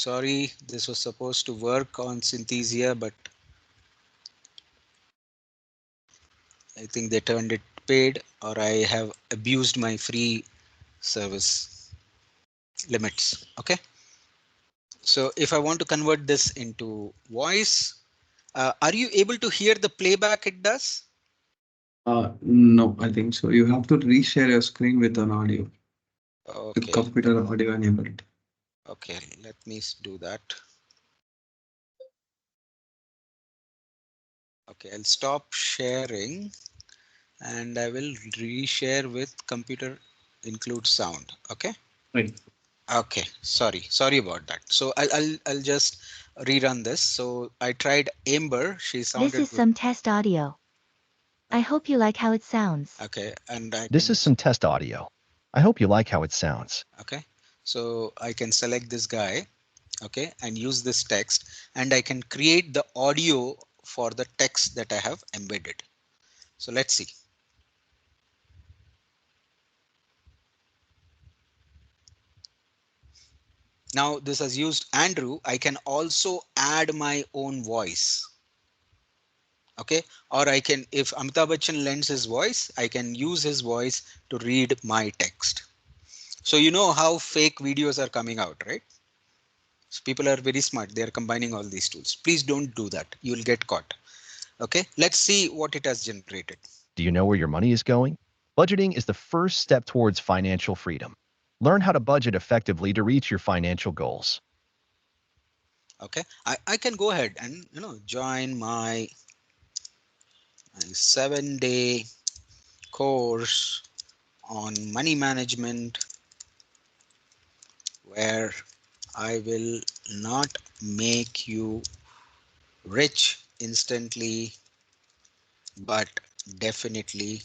Sorry, this was supposed to work on Synthesia, but I think they turned it paid, or I have abused my free service limits. Okay. So if I want to convert this into voice, are you able to hear the playback it does? No, I think so. You have to reshare your screen with an audio, with Okay. computer audio enabled. Okay. Let me do that. Okay. I'll stop sharing and I will reshare with computer include sound. Okay. Right. Okay. Sorry about that. So I'll just rerun this. So I tried Amber. She This sounded is some test audio. I hope you like how it sounds. okay. And I This can is some test audio. I hope you like how it sounds. okay. So I can select this guy, okay, and use this text, and I can create the audio for the text that I have embedded. So let's see. Now this has used Andrew. I can also add my own voice. Okay, or I can, if Amitabh Bachchan lends his voice, I can use his voice to read my text. So you know how fake videos are coming out, right? So people are very smart. They are combining all these tools. Please don't do that. You will get caught. Okay, let's see what it has generated. Do you know where your money is going? Budgeting is the first step towards financial freedom. Learn how to budget effectively to reach your financial goals. Okay, I can go ahead and join my 7-day course on money management where I will not make you rich instantly, but definitely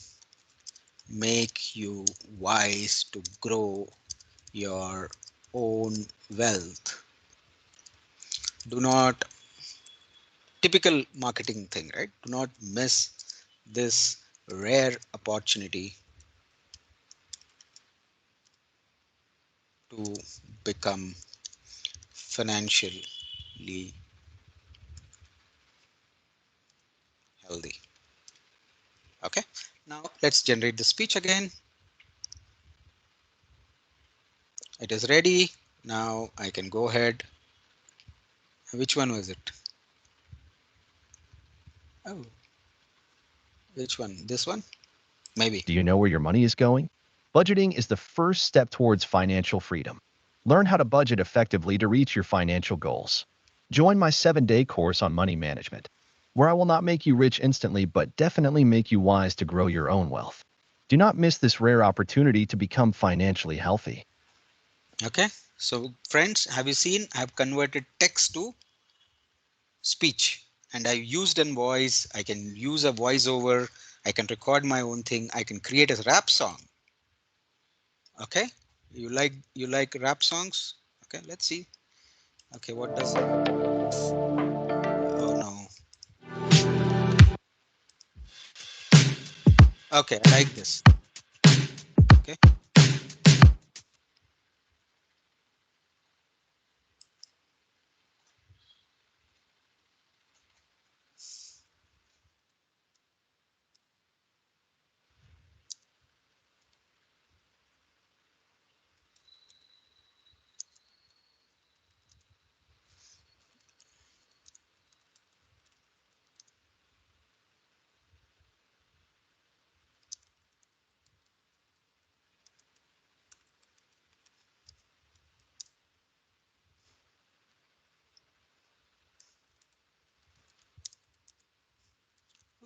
make you wise to grow your own wealth. Do not, typical marketing thing, right? Do not miss this rare opportunity to become financially healthy. Okay, now let's generate the speech again. It is ready. Now I can go ahead. Which one was it? Oh, which one? This one? Maybe. Do you know where your money is going? Budgeting is the first step towards financial freedom. Learn how to budget effectively to reach your financial goals. Join my 7-day course on money management, where I will not make you rich instantly, but definitely make you wise to grow your own wealth. Do not miss this rare opportunity to become financially healthy. Okay, so friends, have you seen I've converted text to speech and I used a voice. I can use a voiceover. I can record my own thing. I can create a rap song. Okay, you like rap songs? Okay, let's see. Okay, what does it? Oh no. Okay, I like this. Okay.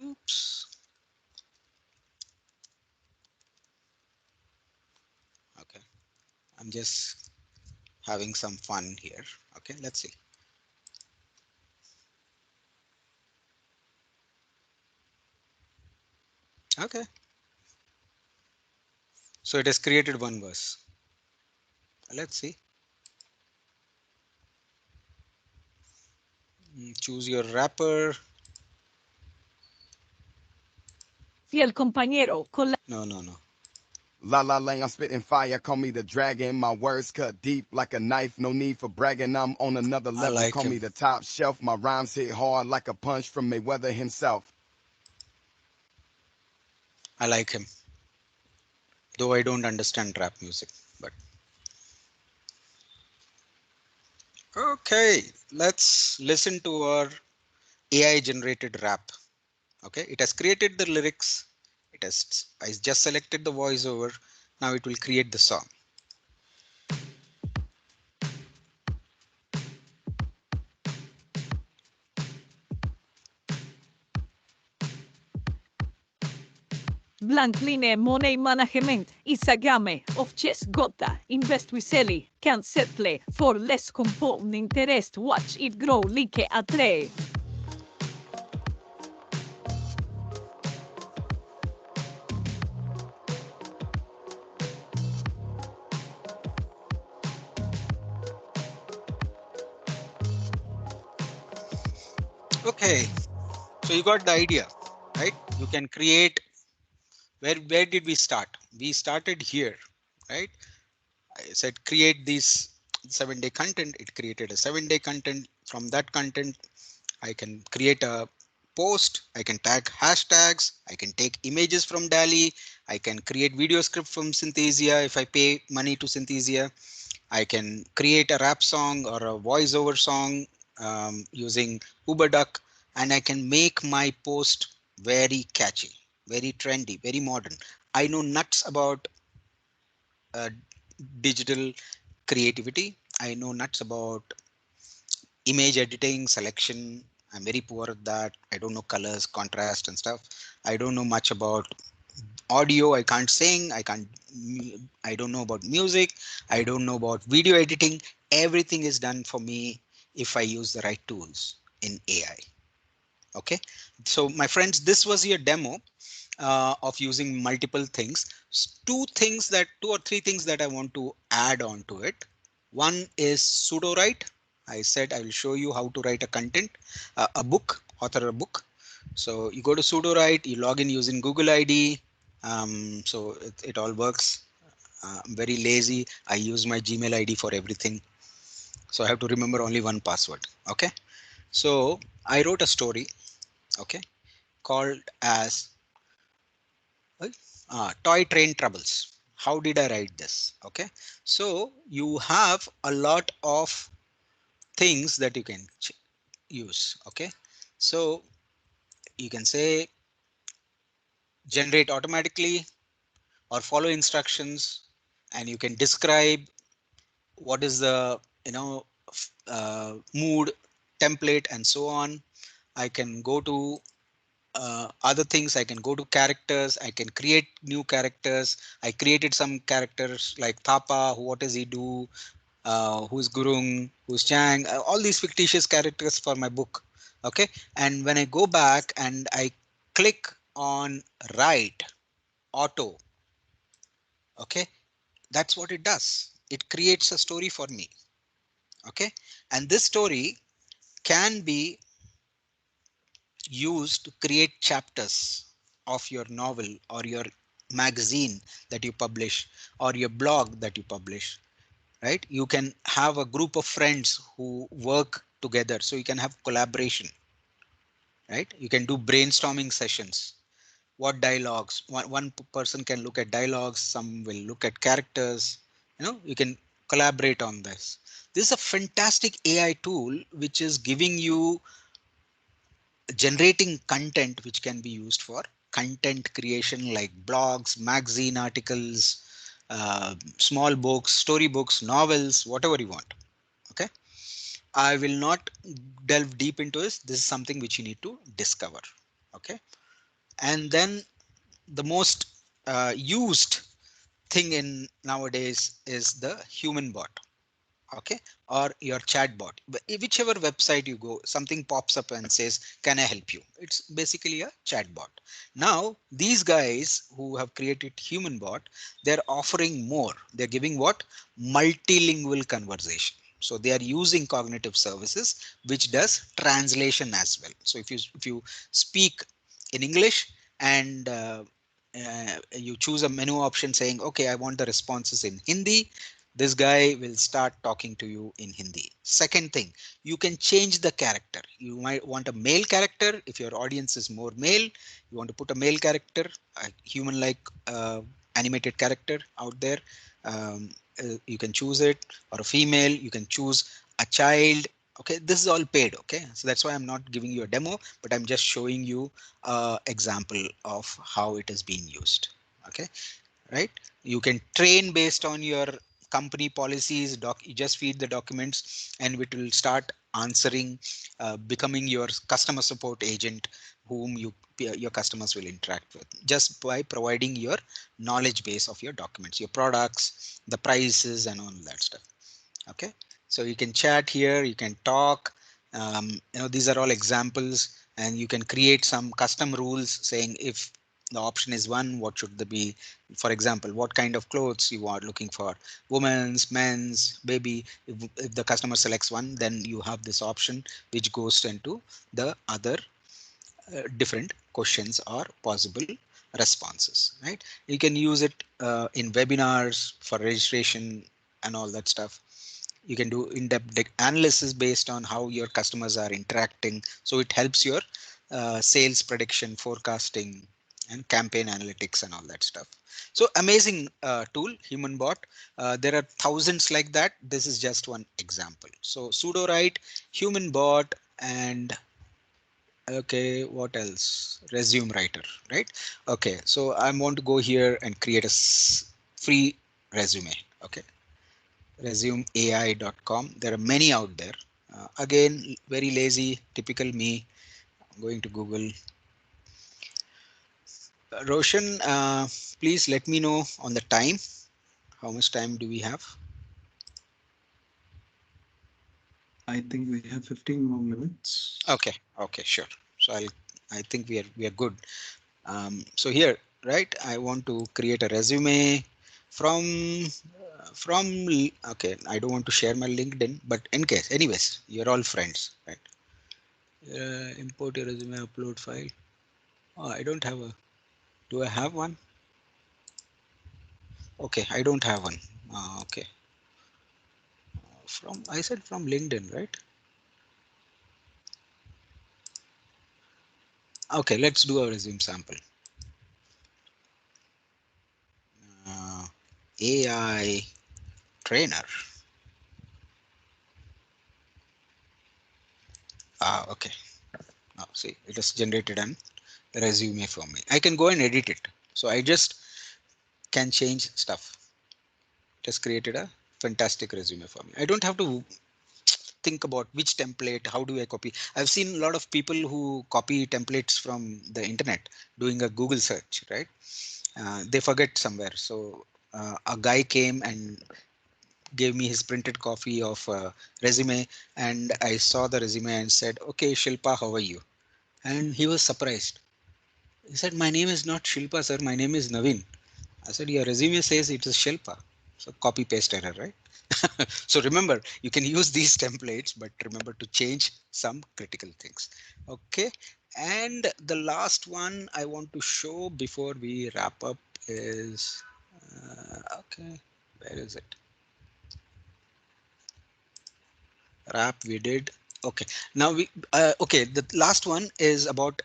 Oops. Okay, I'm just having some fun here. Okay, let's see. Okay, so it has created one verse. Let's see. Choose your rapper. Sì, il compañero con la... No, no, no. La la lang, I'm spitting fire, call me the dragon. My words cut deep like a knife, no need for bragging. I'm on another I level, like call me him. the top shelf. My rhymes hit hard like a punch from Mayweather himself. I like him. Though I don't understand rap music, but okay. Let's listen to our AI generated rap. Okay, it has created the lyrics. I just selected the voiceover. Now it will create the song. Blankline money management is a game of chess gota. Invest with Selly, can settle for less compound interest. Watch it grow like a tree. Okay, so you got the idea, right? You can create. Where did we start? We started here, right? I said create these 7-day content. It created a 7-day content. From that content, I can create a post. I can tag hashtags. I can take images from DALI. I can create video script from Synthesia if I pay money to Synthesia. I can create a rap song or a voiceover song using UberDuck, and I can make my post very catchy, very trendy, very modern. I know nuts about uh, digital creativity. I know nuts about image editing, selection. I'm very poor at that. I don't know colors, contrast, and stuff. I don't know much about audio. I can't sing. I don't know about music. I don't know about video editing. Everything is done for me if I use the right tools in AI. Okay, so my friends, this was your demo of using multiple things. Two or three things that I want to add on to it. One is pseudo write. I said I will show you how to write a content, a book, author a book. So you go to pseudo write, you log in using Google ID. So it all works. I'm very lazy. I use my Gmail ID for everything. So I have to remember only one password. Okay. So I wrote a story, okay, called as Toy Train Troubles. How did I write this? Okay. So you have a lot of things that you can use. Okay. So you can say generate automatically or follow instructions, and you can describe what is the mood, template, and so on. I can go to other things. I can go to characters. I can create new characters. I created some characters like Thapa. What does he do? Who's Gurung? Who's Chang? All these fictitious characters for my book. Okay. And when I go back and I click on write auto, okay, that's what it does. It creates a story for me. Okay. And this story can be used to create chapters of your novel or your magazine that you publish or your blog that you publish, right? You can have a group of friends who work together, so you can have collaboration, right? You can do brainstorming sessions. What dialogues? One person can look at dialogues, some will look at characters. You can collaborate on this. This is a fantastic AI tool which is giving you generating content which can be used for content creation like blogs, magazine articles, small books, storybooks, novels, whatever you want. Okay. I will not delve deep into this. This is something which you need to discover. Okay. And then the most used thing in nowadays is the human bot. Okay, or your chatbot. Whichever website you go, something pops up and says, can I help you? It's basically a chatbot. Now these guys who have created human bot, they're offering more. They're giving what? Multilingual conversation. So they are using cognitive services which does translation as well. So if you speak in English and you choose a menu option saying, okay, I want the responses in Hindi. This guy will start talking to you in Hindi. Second thing, you can change the character. You might want a male character. If your audience is more male, you want to put a male character, a human-like animated character out there. You can choose it, or a female. You can choose a child. Okay, this is all paid. Okay, so that's why I'm not giving you a demo, but I'm just showing you example of how it is being used. Okay, right? You can train based on your company policies. You just feed the documents and it will start answering, becoming your customer support agent whom your customers will interact with just by providing your knowledge base of your documents, your products, the prices and all that stuff. Okay, so you can chat here, you can talk. These are all examples, and you can create some custom rules saying if the option is one, what should they be? For example, what kind of clothes you are looking for, women's, men's, baby. If the customer selects one, then you have this option which goes into the other different questions or possible responses, right? You can use it in webinars for registration and all that stuff. You can do in-depth analysis based on how your customers are interacting, so it helps your sales prediction, forecasting and campaign analytics and all that stuff. So amazing tool, human bot. There are thousands like that. This is just one example. So sudo write human bot, and okay, what else? Resume writer, right? Okay, so I want to go here and create a free resume. Okay, resumeai.com. There are many out there. Again, very lazy, typical me. I'm going to Google. Roshan, please let me know on the time. How much time do we have? I think we have 15 more minutes. Okay, okay, sure. So I think we are good. So here, right? I want to create a resume from okay. I don't want to share my LinkedIn, but in case, anyways, you're all friends, right? Import your resume, upload file. Oh, I don't have a. Do I have one? Okay, I don't have one. Okay. I said from LinkedIn, right? Okay, let's do a resume sample. Uh, AI trainer. Okay. Now see, it has generated an resume for me. I can go and edit it. So I just can change stuff. It has created a fantastic resume for me. I don't have to think about which template, how do I copy. I've seen a lot of people who copy templates from the internet doing a Google search, right? They forget somewhere. So a guy came and gave me his printed copy of resume, and I saw the resume and said, okay, Shilpa, how are you? And he was surprised. He said, my name is not Shilpa, sir. My name is Naveen. I said, your resume says it is Shilpa. So copy paste error, right? So remember, you can use these templates, but remember to change some critical things. Okay. And the last one I want to show before we wrap up is, okay, where is it? Wrap we did. Okay. Now okay. The last one is about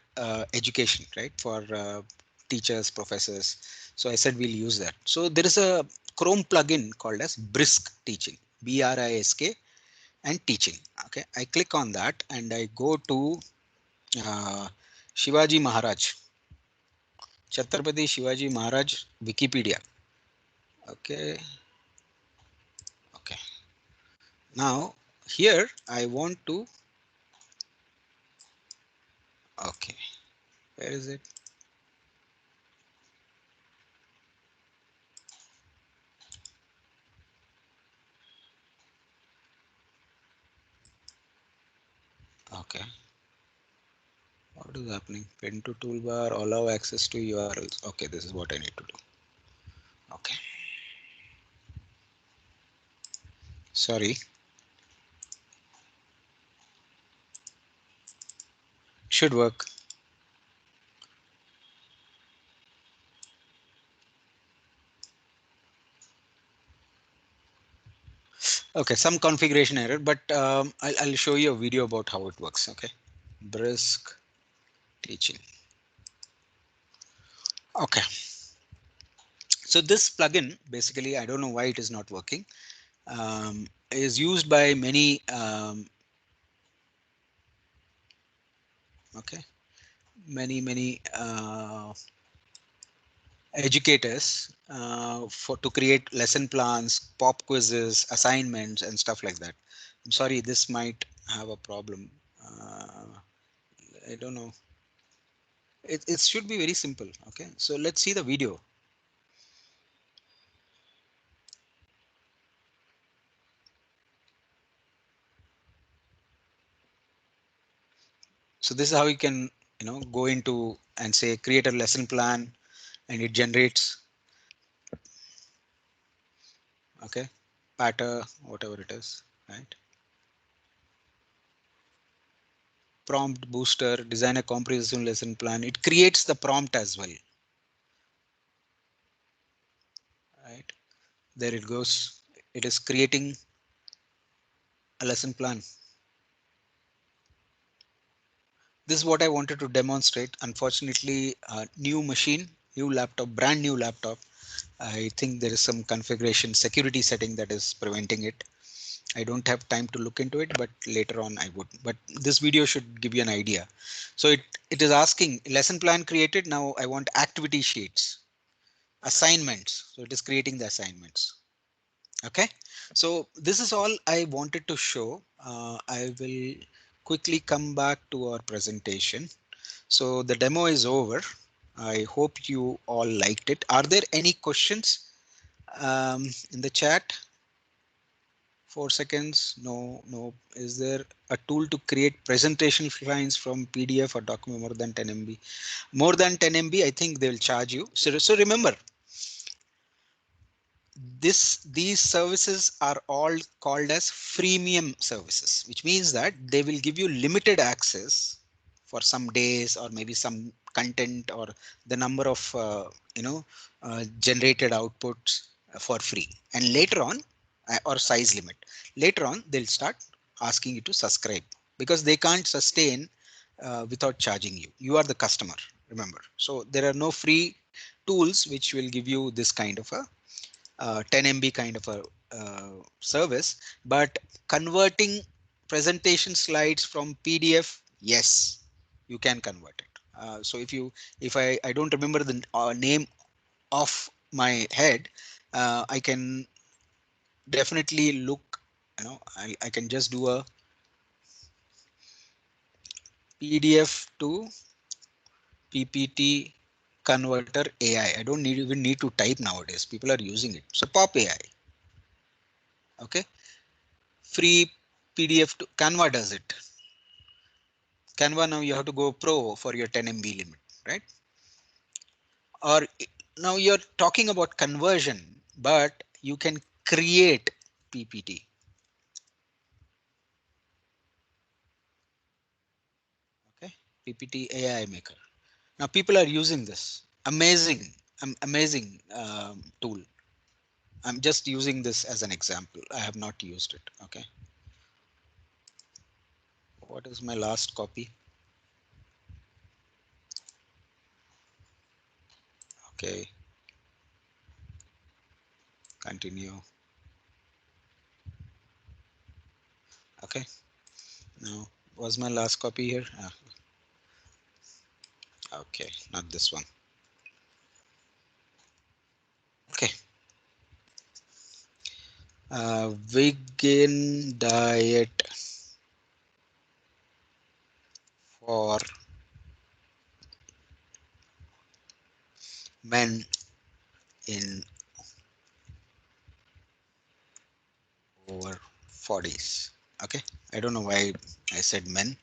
education, right? For teachers, professors. So I said we'll use that. So there is a Chrome plugin called as Brisk Teaching, BRISK, and teaching. Okay, I click on that and I go to uh, Shivaji Maharaj, Chhatrapati Shivaji Maharaj Wikipedia. Okay, okay. Now here I want to. Okay, where is it? Okay. What is happening? Pen to toolbar, allow access to URLs. Okay, this is what I need to do. Okay. Sorry. Should work. Okay, some configuration error, but I'll show you a video about how it works. Okay, brisk teaching. Okay, so this plugin, basically, I don't know why it is not working, is used by many okay, many educators for to create lesson plans, pop quizzes, assignments, and stuff like that. I'm sorry, this might have a problem. I don't know. It should be very simple. Okay, so let's see the video. So this is how you can, go into and say create a lesson plan, and it generates, okay, pattern, whatever it is, right? Prompt booster, design a comprehensive lesson plan. It creates the prompt as well, right? There it goes. It is creating a lesson plan. This is what I wanted to demonstrate. Unfortunately, new machine, new laptop, brand new laptop. I think there is some configuration security setting that is preventing it. I don't have time to look into it, but later on I would. But this video should give you an idea. So it is asking lesson plan created. Now I want activity sheets, assignments. So it is creating the assignments. Okay. So this is all I wanted to show. I will quickly come back to our presentation. So the demo is over. I hope you all liked it. Are there any questions in the chat? 4 seconds. No, no. Is there a tool to create presentation slides from PDF or document more than 10 MB? More than 10 MB, I think they will charge you. So remember, these services are all called as freemium services, which means that they will give you limited access for some days or maybe some content or the number of generated outputs for free, and later on or size limit, later on they'll start asking you to subscribe because they can't sustain without charging you. You are the customer, remember. So there are no free tools which will give you this kind of a 10 MB kind of a service, but converting presentation slides from PDF, yes, you can convert it. So if I don't remember the name off my head, I can definitely look, I can just do a PDF to PPT converter AI. I don't even need to type nowadays. People are using it. So pop AI. Okay. Free PDF to Canva does it. Canva, now you have to go pro for your 10 MB limit, right? Or now you're talking about conversion, but you can create PPT. Okay, PPT AI maker. Now people are using this. Amazing, amazing tool. I'm just using this as an example. I have not used it. Okay. What is my last copy? Okay. Continue. Okay. Now, was my last copy here? Okay, not this one. Okay. Vegan diet for men in over 40s. Okay, I don't know why I said men.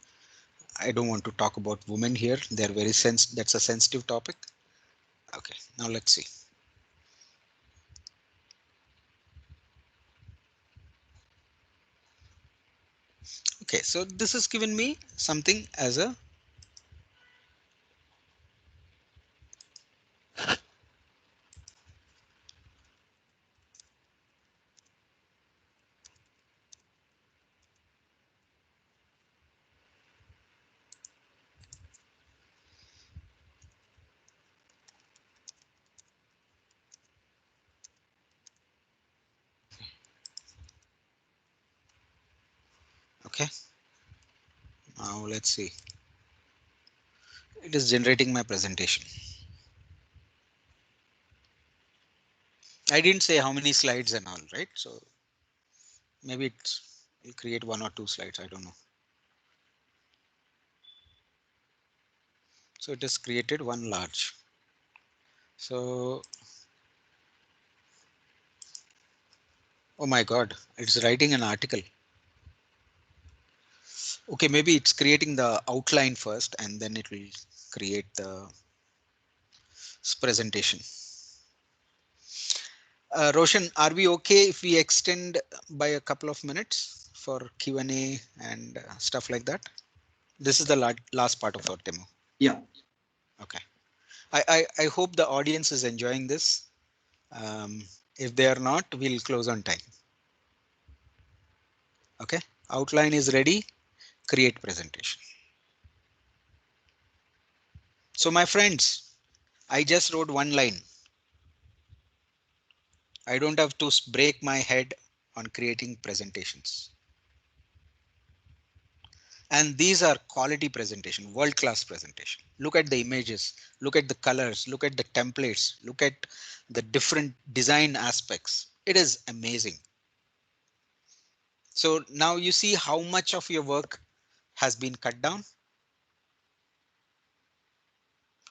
I don't want to talk about women here. They're very that's a sensitive topic. Okay, now let's see. Okay, so this has given me something as a Okay, now let's see. It is generating my presentation. I didn't say how many slides and all, right? So maybe it'll create 1 or 2 slides. I don't know. So it has created one large. So, oh my God, it's writing an article. Okay, maybe it's creating the outline first and then it will create the presentation. Roshan, are we okay if we extend by a couple of minutes for Q&A and stuff like that? This is the last part of our demo. Yeah. Okay. I hope the audience is enjoying this. If they are not, we'll close on time. Okay. Outline is ready. Create presentation. So my friends, I just wrote one line. I don't have to break my head on creating presentations. And these are quality presentation, world-class presentation. Look at the images, look at the colors, look at the templates, look at the different design aspects. It is amazing. So now you see how much of your work has been cut down.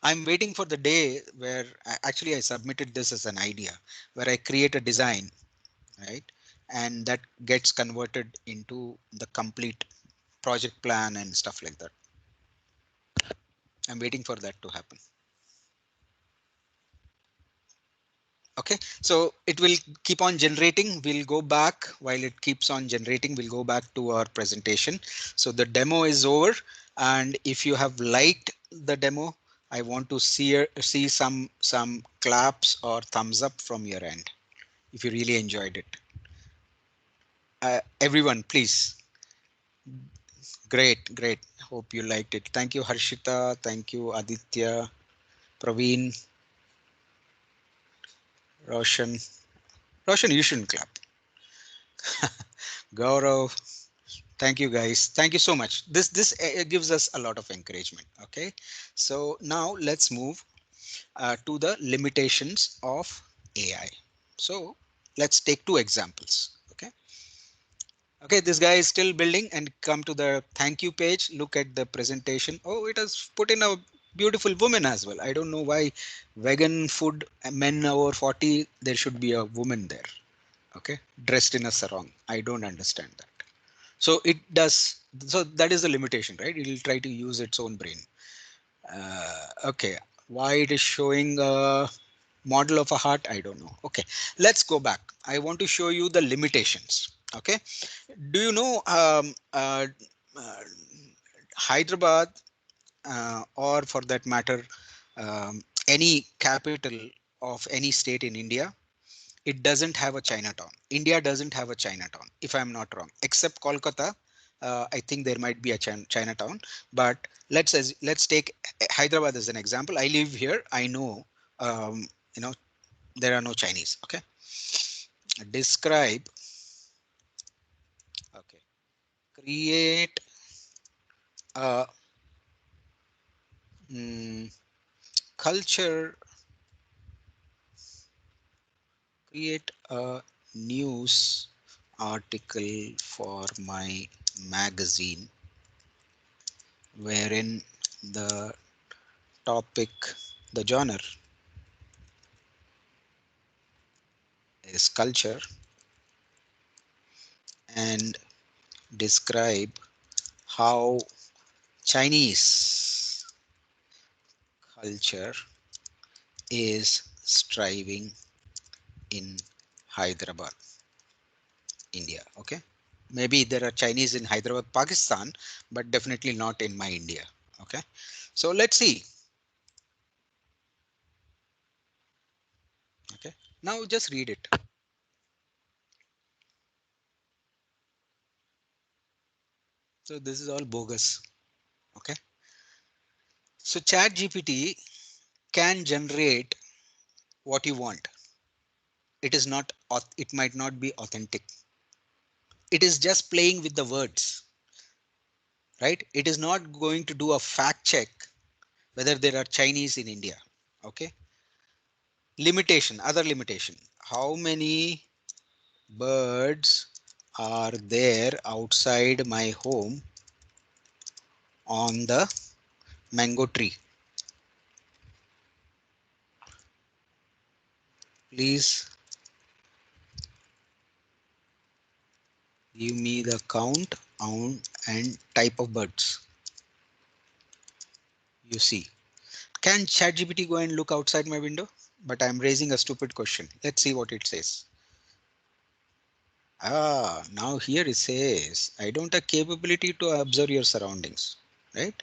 I'm waiting for the day where actually I submitted this as an idea, where I create a design, right? And that gets converted into the complete project plan and stuff like that. I'm waiting for that to happen. Okay, so it will keep on generating. We'll go back while it keeps on generating. We'll go back to our presentation. So the demo is over. And if you have liked the demo, I want to see some claps or thumbs up from your end if you really enjoyed it. Everyone, please. Great, great. Hope you liked it. Thank you, Harshita. Thank you, Aditya, Praveen, Roshan. Roshan, you shouldn't clap. Gaurav. Thank you, guys. Thank you so much. This gives us a lot of encouragement. Okay, so now let's move to the limitations of AI. So let's take 2 examples. Okay. Okay, this guy is still building and come to the thank you page. Look at the presentation. Oh, it has put in a beautiful woman as well. I don't know why vegan food, men over 40, there should be a woman there. Okay, dressed in a sarong. I don't understand that. So it does. So that is the limitation, right? It will try to use its own brain. Okay, why it is showing a model of a heart, I don't know. Okay, let's go back. I want to show you the limitations. Okay, do you know uh, Hyderabad, or for that matter, any capital of any state in India? It doesn't have a Chinatown. India doesn't have a Chinatown, if I'm not wrong, except Kolkata. I think there might be a Chinatown, but let's take Hyderabad as an example. I live here. I know, you know, there are no Chinese. Okay. Describe. Okay. Create a culture. Create a news article for my magazine wherein the topic, the genre is culture, and describe how Chinese culture is striving in Hyderabad, India. Okay. Maybe there are Chinese in Hyderabad, Pakistan, but definitely not in my India. Okay. So let's see. Okay. Now just read it. So this is all bogus. Okay. So Chat GPT can generate what you want. It is not, it might not be authentic. It is just playing with the words. right? It is not going to do a fact check whether there are Chinese in India. Okay. Limitation, other limitation. How many birds are there outside my home on the mango tree? Please give me the count and type of birds you see. Can ChatGPT go and look outside my window? But I'm raising a stupid question. Let's see what it says. Now here it says, I don't have capability to observe your surroundings, right?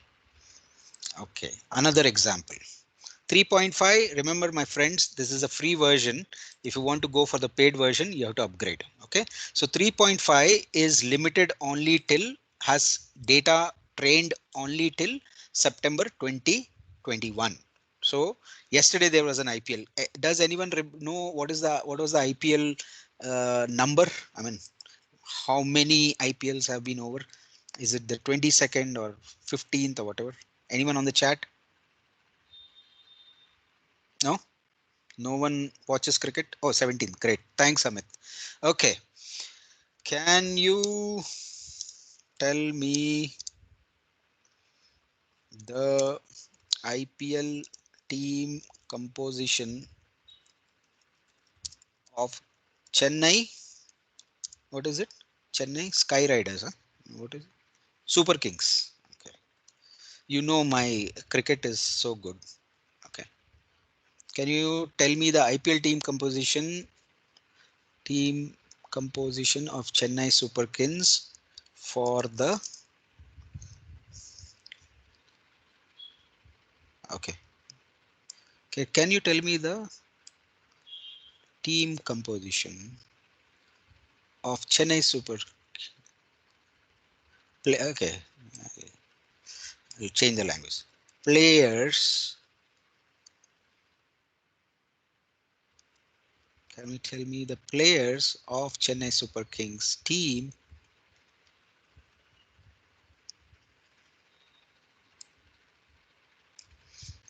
Okay, another example. 3.5, remember my friends, this is a free version. If you want to go for the paid version, you have to upgrade. Okay, so 3.5 is limited only till, has data trained only till September 2021. So yesterday there was an IPL. Does anyone know what was the IPL number? I mean, how many IPLs have been over? Is it the 22nd or 15th or whatever? Anyone on the chat? No? No one watches cricket? Oh, 17. Great. Thanks, Amit. Okay. Can you tell me the IPL team composition of Chennai? What is it? Chennai Sky Riders. Huh? What is it? Super Kings. Okay. You know my cricket is so good. Okay. Can you tell me the IPL team composition of Chennai Super Kings for the okay. Okay, can you tell me the team composition of Chennai Super play? Okay, I'll change the language. Players, can you tell me the players of Chennai Super Kings team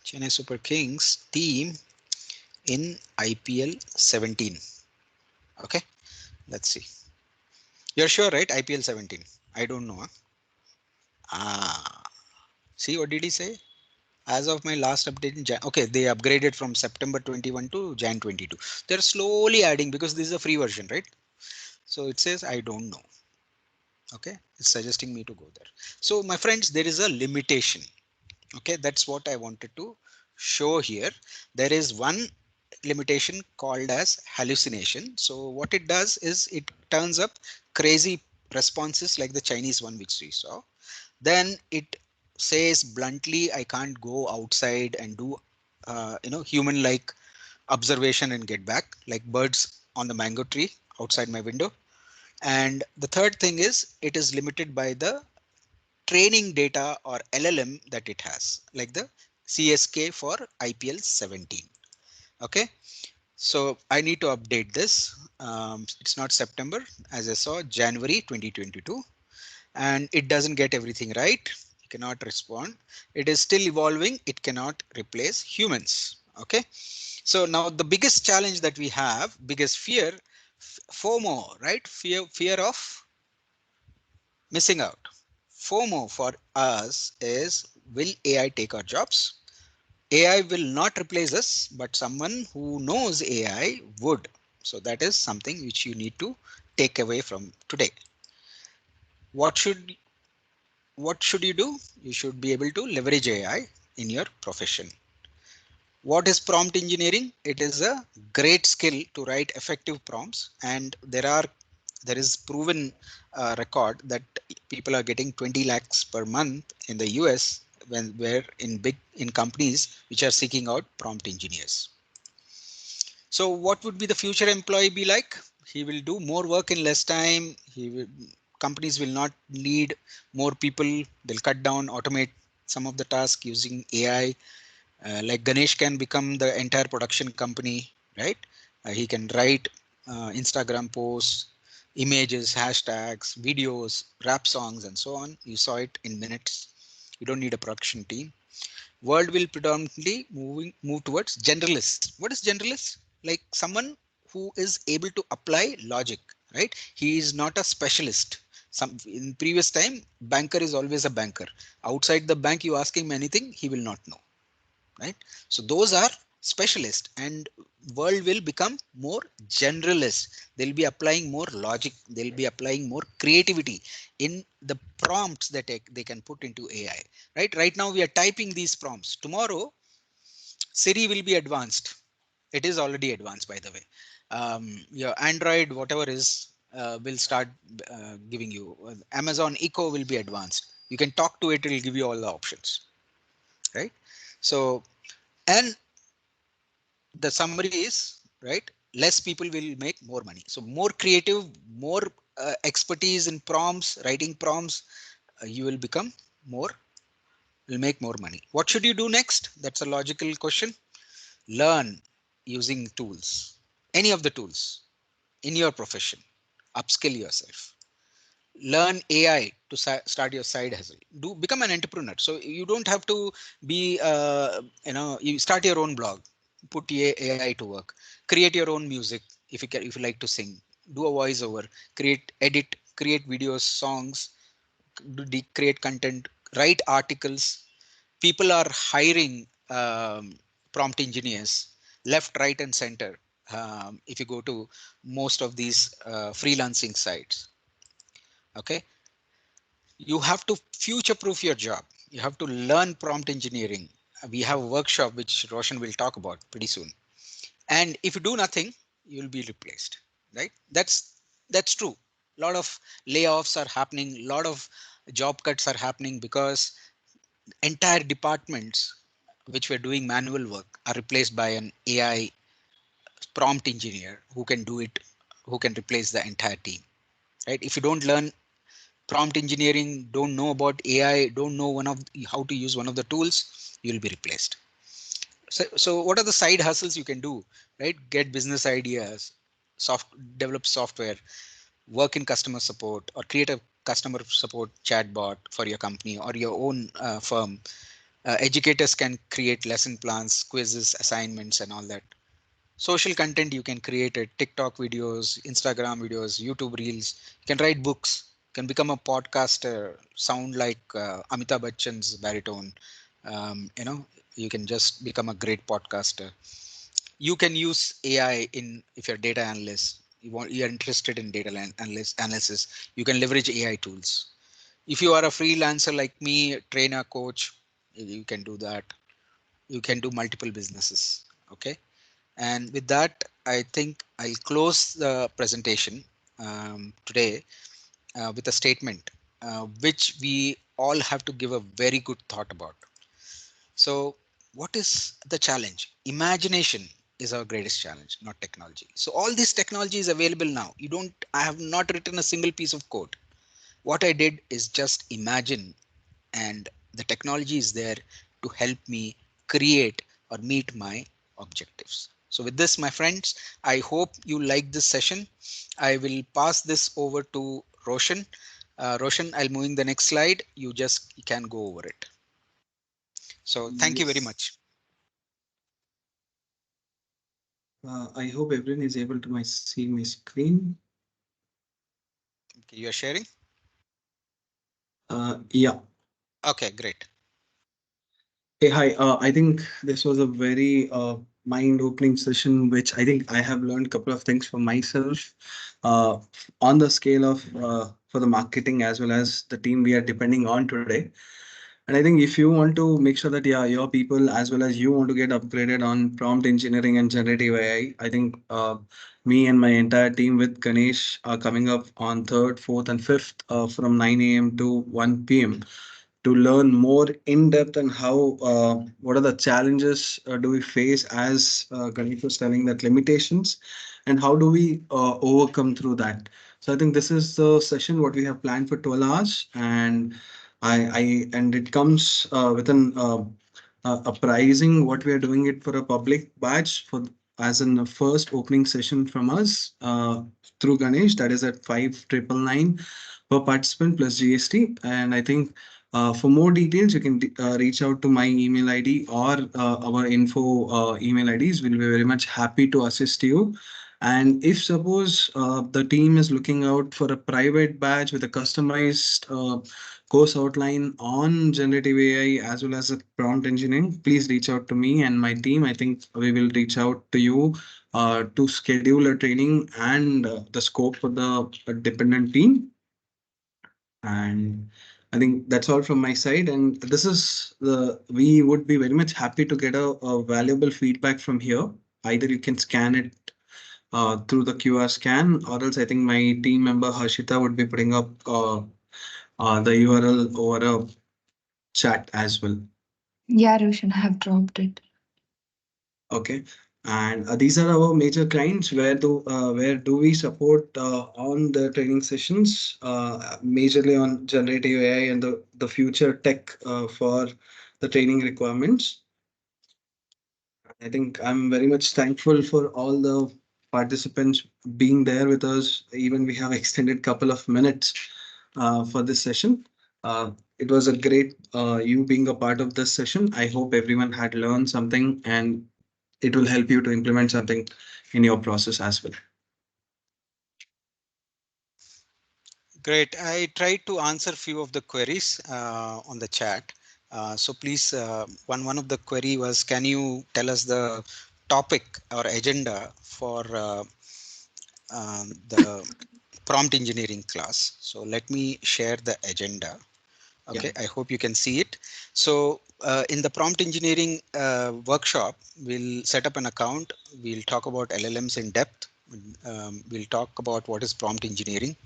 Chennai Super Kings team in IPL 17? Okay, let's see. You're sure, right? IPL 17. I don't know. Huh? See, what did he say? As of my last update in Jan, okay, they upgraded from September 21 to Jan 22. They're slowly adding because this is a free version, right? So it says, I don't know. Okay, it's suggesting me to go there. So my friends, there is a limitation. Okay, that's what I wanted to show here. There is one limitation called as hallucination. So what it does is it turns up crazy responses like the Chinese one which we saw. Then it says bluntly, I can't go outside and do human like observation and get back, like birds on the mango tree outside my window. And the third thing is it is limited by the training data or LLM that it has, like the CSK for IPL 17. Okay, so I need to update this. It's not September, as I saw, January 2022, and it doesn't get everything right. It cannot respond. It is still evolving. It cannot replace humans. Okay, so now the biggest challenge that we have, biggest fear, FOMO, right? Fear of missing out. FOMO for us is, will AI take our jobs? AI will not replace us, but someone who knows AI would. So that is something which you need to take away from today. What should you do? You should be able to leverage AI in your profession. What is prompt engineering? It is a great skill to write effective prompts, and there is proven record that people are getting 20 lakhs per month in the US where in companies which are seeking out prompt engineers. So what would be the future employee be like? He will do more work in less time. Companies will not need more people. They'll cut down, automate some of the tasks using AI. Like Ganesh can become the entire production company, right? He can write Instagram posts, images, hashtags, videos, rap songs, and so on. You saw it in minutes. You don't need a production team. World will predominantly move towards generalist. What is generalist? Like someone who is able to apply logic, right? He is not a specialist. Some in previous time, banker is always a banker. Outside the bank, you ask him anything, he will not know, right? So those are specialists, and world will become more generalist. They'll be applying more logic, they'll be applying more creativity in the prompts that they can put into AI. Right now we are typing these prompts. Tomorrow Siri will be advanced. It is already advanced, by the way. Your Android whatever is will start giving you, Amazon Echo will be advanced. You can talk to it, it will give you all the options, right? So, and the summary is, right, less people will make more money. So more creative, more expertise in prompts, writing prompts, you will become more, will make more money. What should you do next? That's a logical question. Learn using tools, any of the tools in your profession. Upskill yourself. Learn AI to start your side hustle. Do become an entrepreneur. So you don't have to be you start your own blog, put AI to work, create your own music. If you can, if you like to sing, do a voiceover, create, edit, create videos, songs, create content, write articles. People are hiring prompt engineers left, right, and center. If you go to most of these freelancing sites, okay, you have to future proof your job. You have to learn prompt engineering. We have a workshop which Roshan will talk about pretty soon. And if you do nothing, you'll be replaced, right? That's true. A lot of layoffs are happening, a lot of job cuts are happening because entire departments which were doing manual work are replaced by an AI prompt engineer who can do it, who can replace the entire team, right? If you don't learn prompt engineering, don't know about AI, don't know how to use one of the tools, you'll be replaced. So what are the side hustles you can do, right? Get business ideas, develop software, work in customer support, or create a customer support chatbot for your company or your own firm. Educators can create lesson plans, quizzes, assignments, and all that. Social content, you can create it: TikTok videos, Instagram videos, YouTube reels. You can write books, you can become a podcaster, sound like Amitabh Bachchan's baritone. You can just become a great podcaster. You can use AI in, if you're data analyst, you're interested in data analysis, you can leverage AI tools. If you are a freelancer like me, trainer, coach, you can do that. You can do multiple businesses. Okay. And with that, I think I'll close the presentation today with a statement which we all have to give a very good thought about. So what is the challenge? Imagination is our greatest challenge, not technology. So all this technology is available now. I have not written a single piece of code. What I did is just imagine, and the technology is there to help me create or meet my objectives. So with this, my friends, I hope you like this session. I will pass this over to Roshan. Roshan, I'll move in the next slide. You can go over it. So thank you very Yes. much. I hope everyone is able to see my screen. Okay, you are sharing? Yeah. Okay, great. Hey, hi. I think this was a very mind-opening session, which I think I have learned a couple of things for myself uh, on the scale of for the marketing as well as the team we are depending on today. And I think if you want to make sure that your people as well as you want to get upgraded on prompt engineering and generative AI, I think me and my entire team with Ganesh are coming up on 3rd, 4th, and 5th from 9 a.m. to 1 p.m. to learn more in depth and how what are the challenges do we face as Ganesh was telling that limitations and how do we overcome through that. So I think this is the session what we have planned for 12 hours, and and it comes with an a pricing what we are doing it for a public batch for as in the first opening session from us through Ganesh. That is at 5,999 per participant plus GST. And I think for more details, you can reach out to my email ID or our info email IDs. We'll be very much happy to assist you. And if suppose the team is looking out for a private batch with a customized course outline on generative AI as well as a prompt engineering, please reach out to me and my team. I think we will reach out to you to schedule a training and the scope for the dependent team. And I think that's all from my side. And this is we would be very much happy to get a valuable feedback from here. Either you can scan it through the QR scan, or else I think my team member Harshita would be putting up the URL over a chat as well. Yeah, Roshan, I have dropped it. Okay. And these are our major clients. Where do we support on the training sessions? Majorly on generative AI and the future tech for the training requirements. I think I'm very much thankful for all the participants being there with us. Even we have extended couple of minutes for this session. It was a great you being a part of this session. I hope everyone had learned something and it will help you to implement something in your process as well. Great. I tried to answer few of the queries on the chat. So please, one of the query was, can you tell us the topic or agenda for the prompt engineering class? So let me share the agenda. Okay, I hope you can see it. So in the prompt engineering workshop, we'll set up an account. We'll talk about LLMs in depth. We'll talk about what is prompt engineering.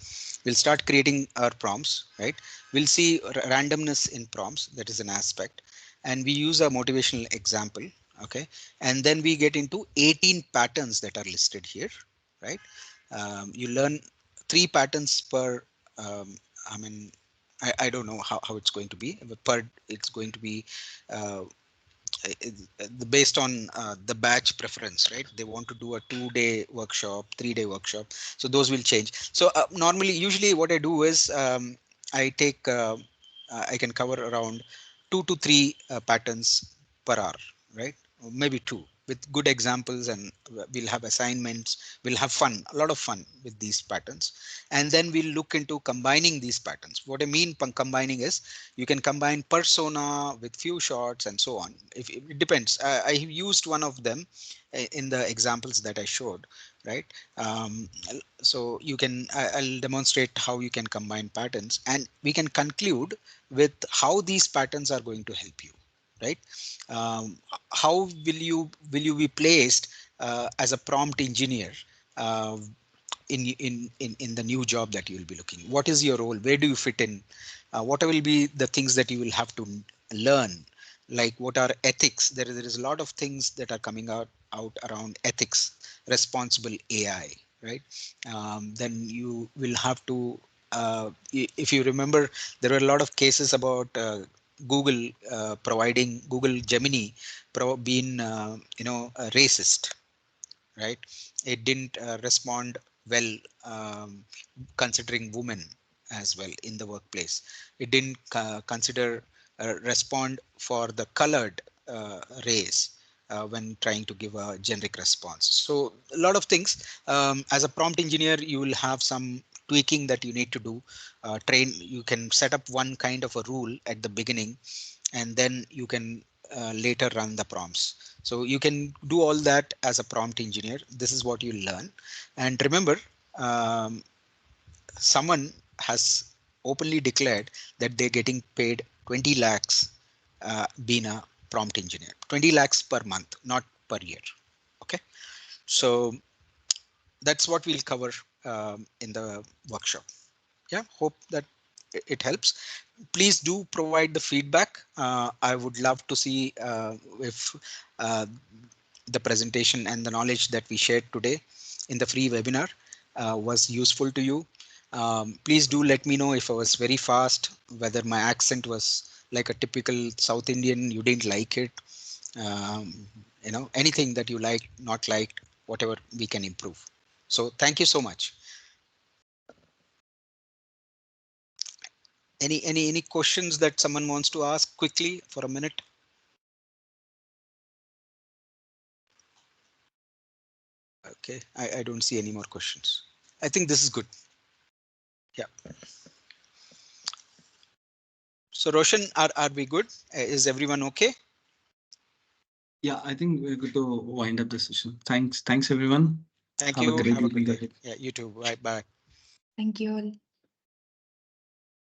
We'll start creating our prompts, right? We'll see randomness in prompts. That is an aspect. And we use a motivational example. Okay. And then we get into 18 patterns that are listed here, right? You learn 3 patterns per, I mean, I don't know how it's going to be, but per it's going to be based on the batch preference, right? They want to do a 2-day workshop, 3-day workshop. So those will change. So usually what I do is I take, I can cover around 2 to 3 patterns per hour, right? Or maybe 2 with good examples, and we'll have assignments, we'll have fun, a lot of fun with these patterns. And then we'll look into combining these patterns. What I mean by combining is you can combine persona with few shots and so on. If it depends, I used one of them in the examples that I showed, right? So you can, I'll demonstrate how you can combine patterns, and we can conclude with how these patterns are going to help you, right? How will you be placed as a prompt engineer uh, in the new job that you will be looking? What is your role? Where do you fit in? What will be the things that you will have to learn? Like what are ethics? There is a lot of things that are coming out around ethics, responsible AI, right? Then you will have to, if you remember, there were a lot of cases about Google providing Google Gemini being racist, right? It didn't respond well, considering women as well in the workplace. It didn't consider respond for the colored race when trying to give a generic response. So a lot of things. As a prompt engineer, you will have some tweaking that you need to do. You can set up one kind of a rule at the beginning, and then you can later run the prompts. So you can do all that as a prompt engineer. This is what you learn. And remember, um, someone has openly declared that they're getting paid 20 lakhs being a prompt engineer. 20 lakhs per month, not per year. Okay. So that's what we'll cover in the workshop. Yeah, hope that it helps. Please do provide the feedback. I would love to see if uh, the presentation and the knowledge that we shared today in the free webinar was useful to you. Please do let me know if I was very fast, whether my accent was like a typical South Indian, you didn't like it. anything that you like, not liked, whatever we can improve. So thank you so much. Any questions that someone wants to ask quickly for a minute? Okay, I don't see any more questions. I think this is good. Yeah. So Roshan, are we good? Is everyone okay? Yeah, I think we're good to wind up the session. Thanks everyone. Thank Have a you. great Have a evening good day. ahead. Yeah, you too. Bye bye. Thank you all.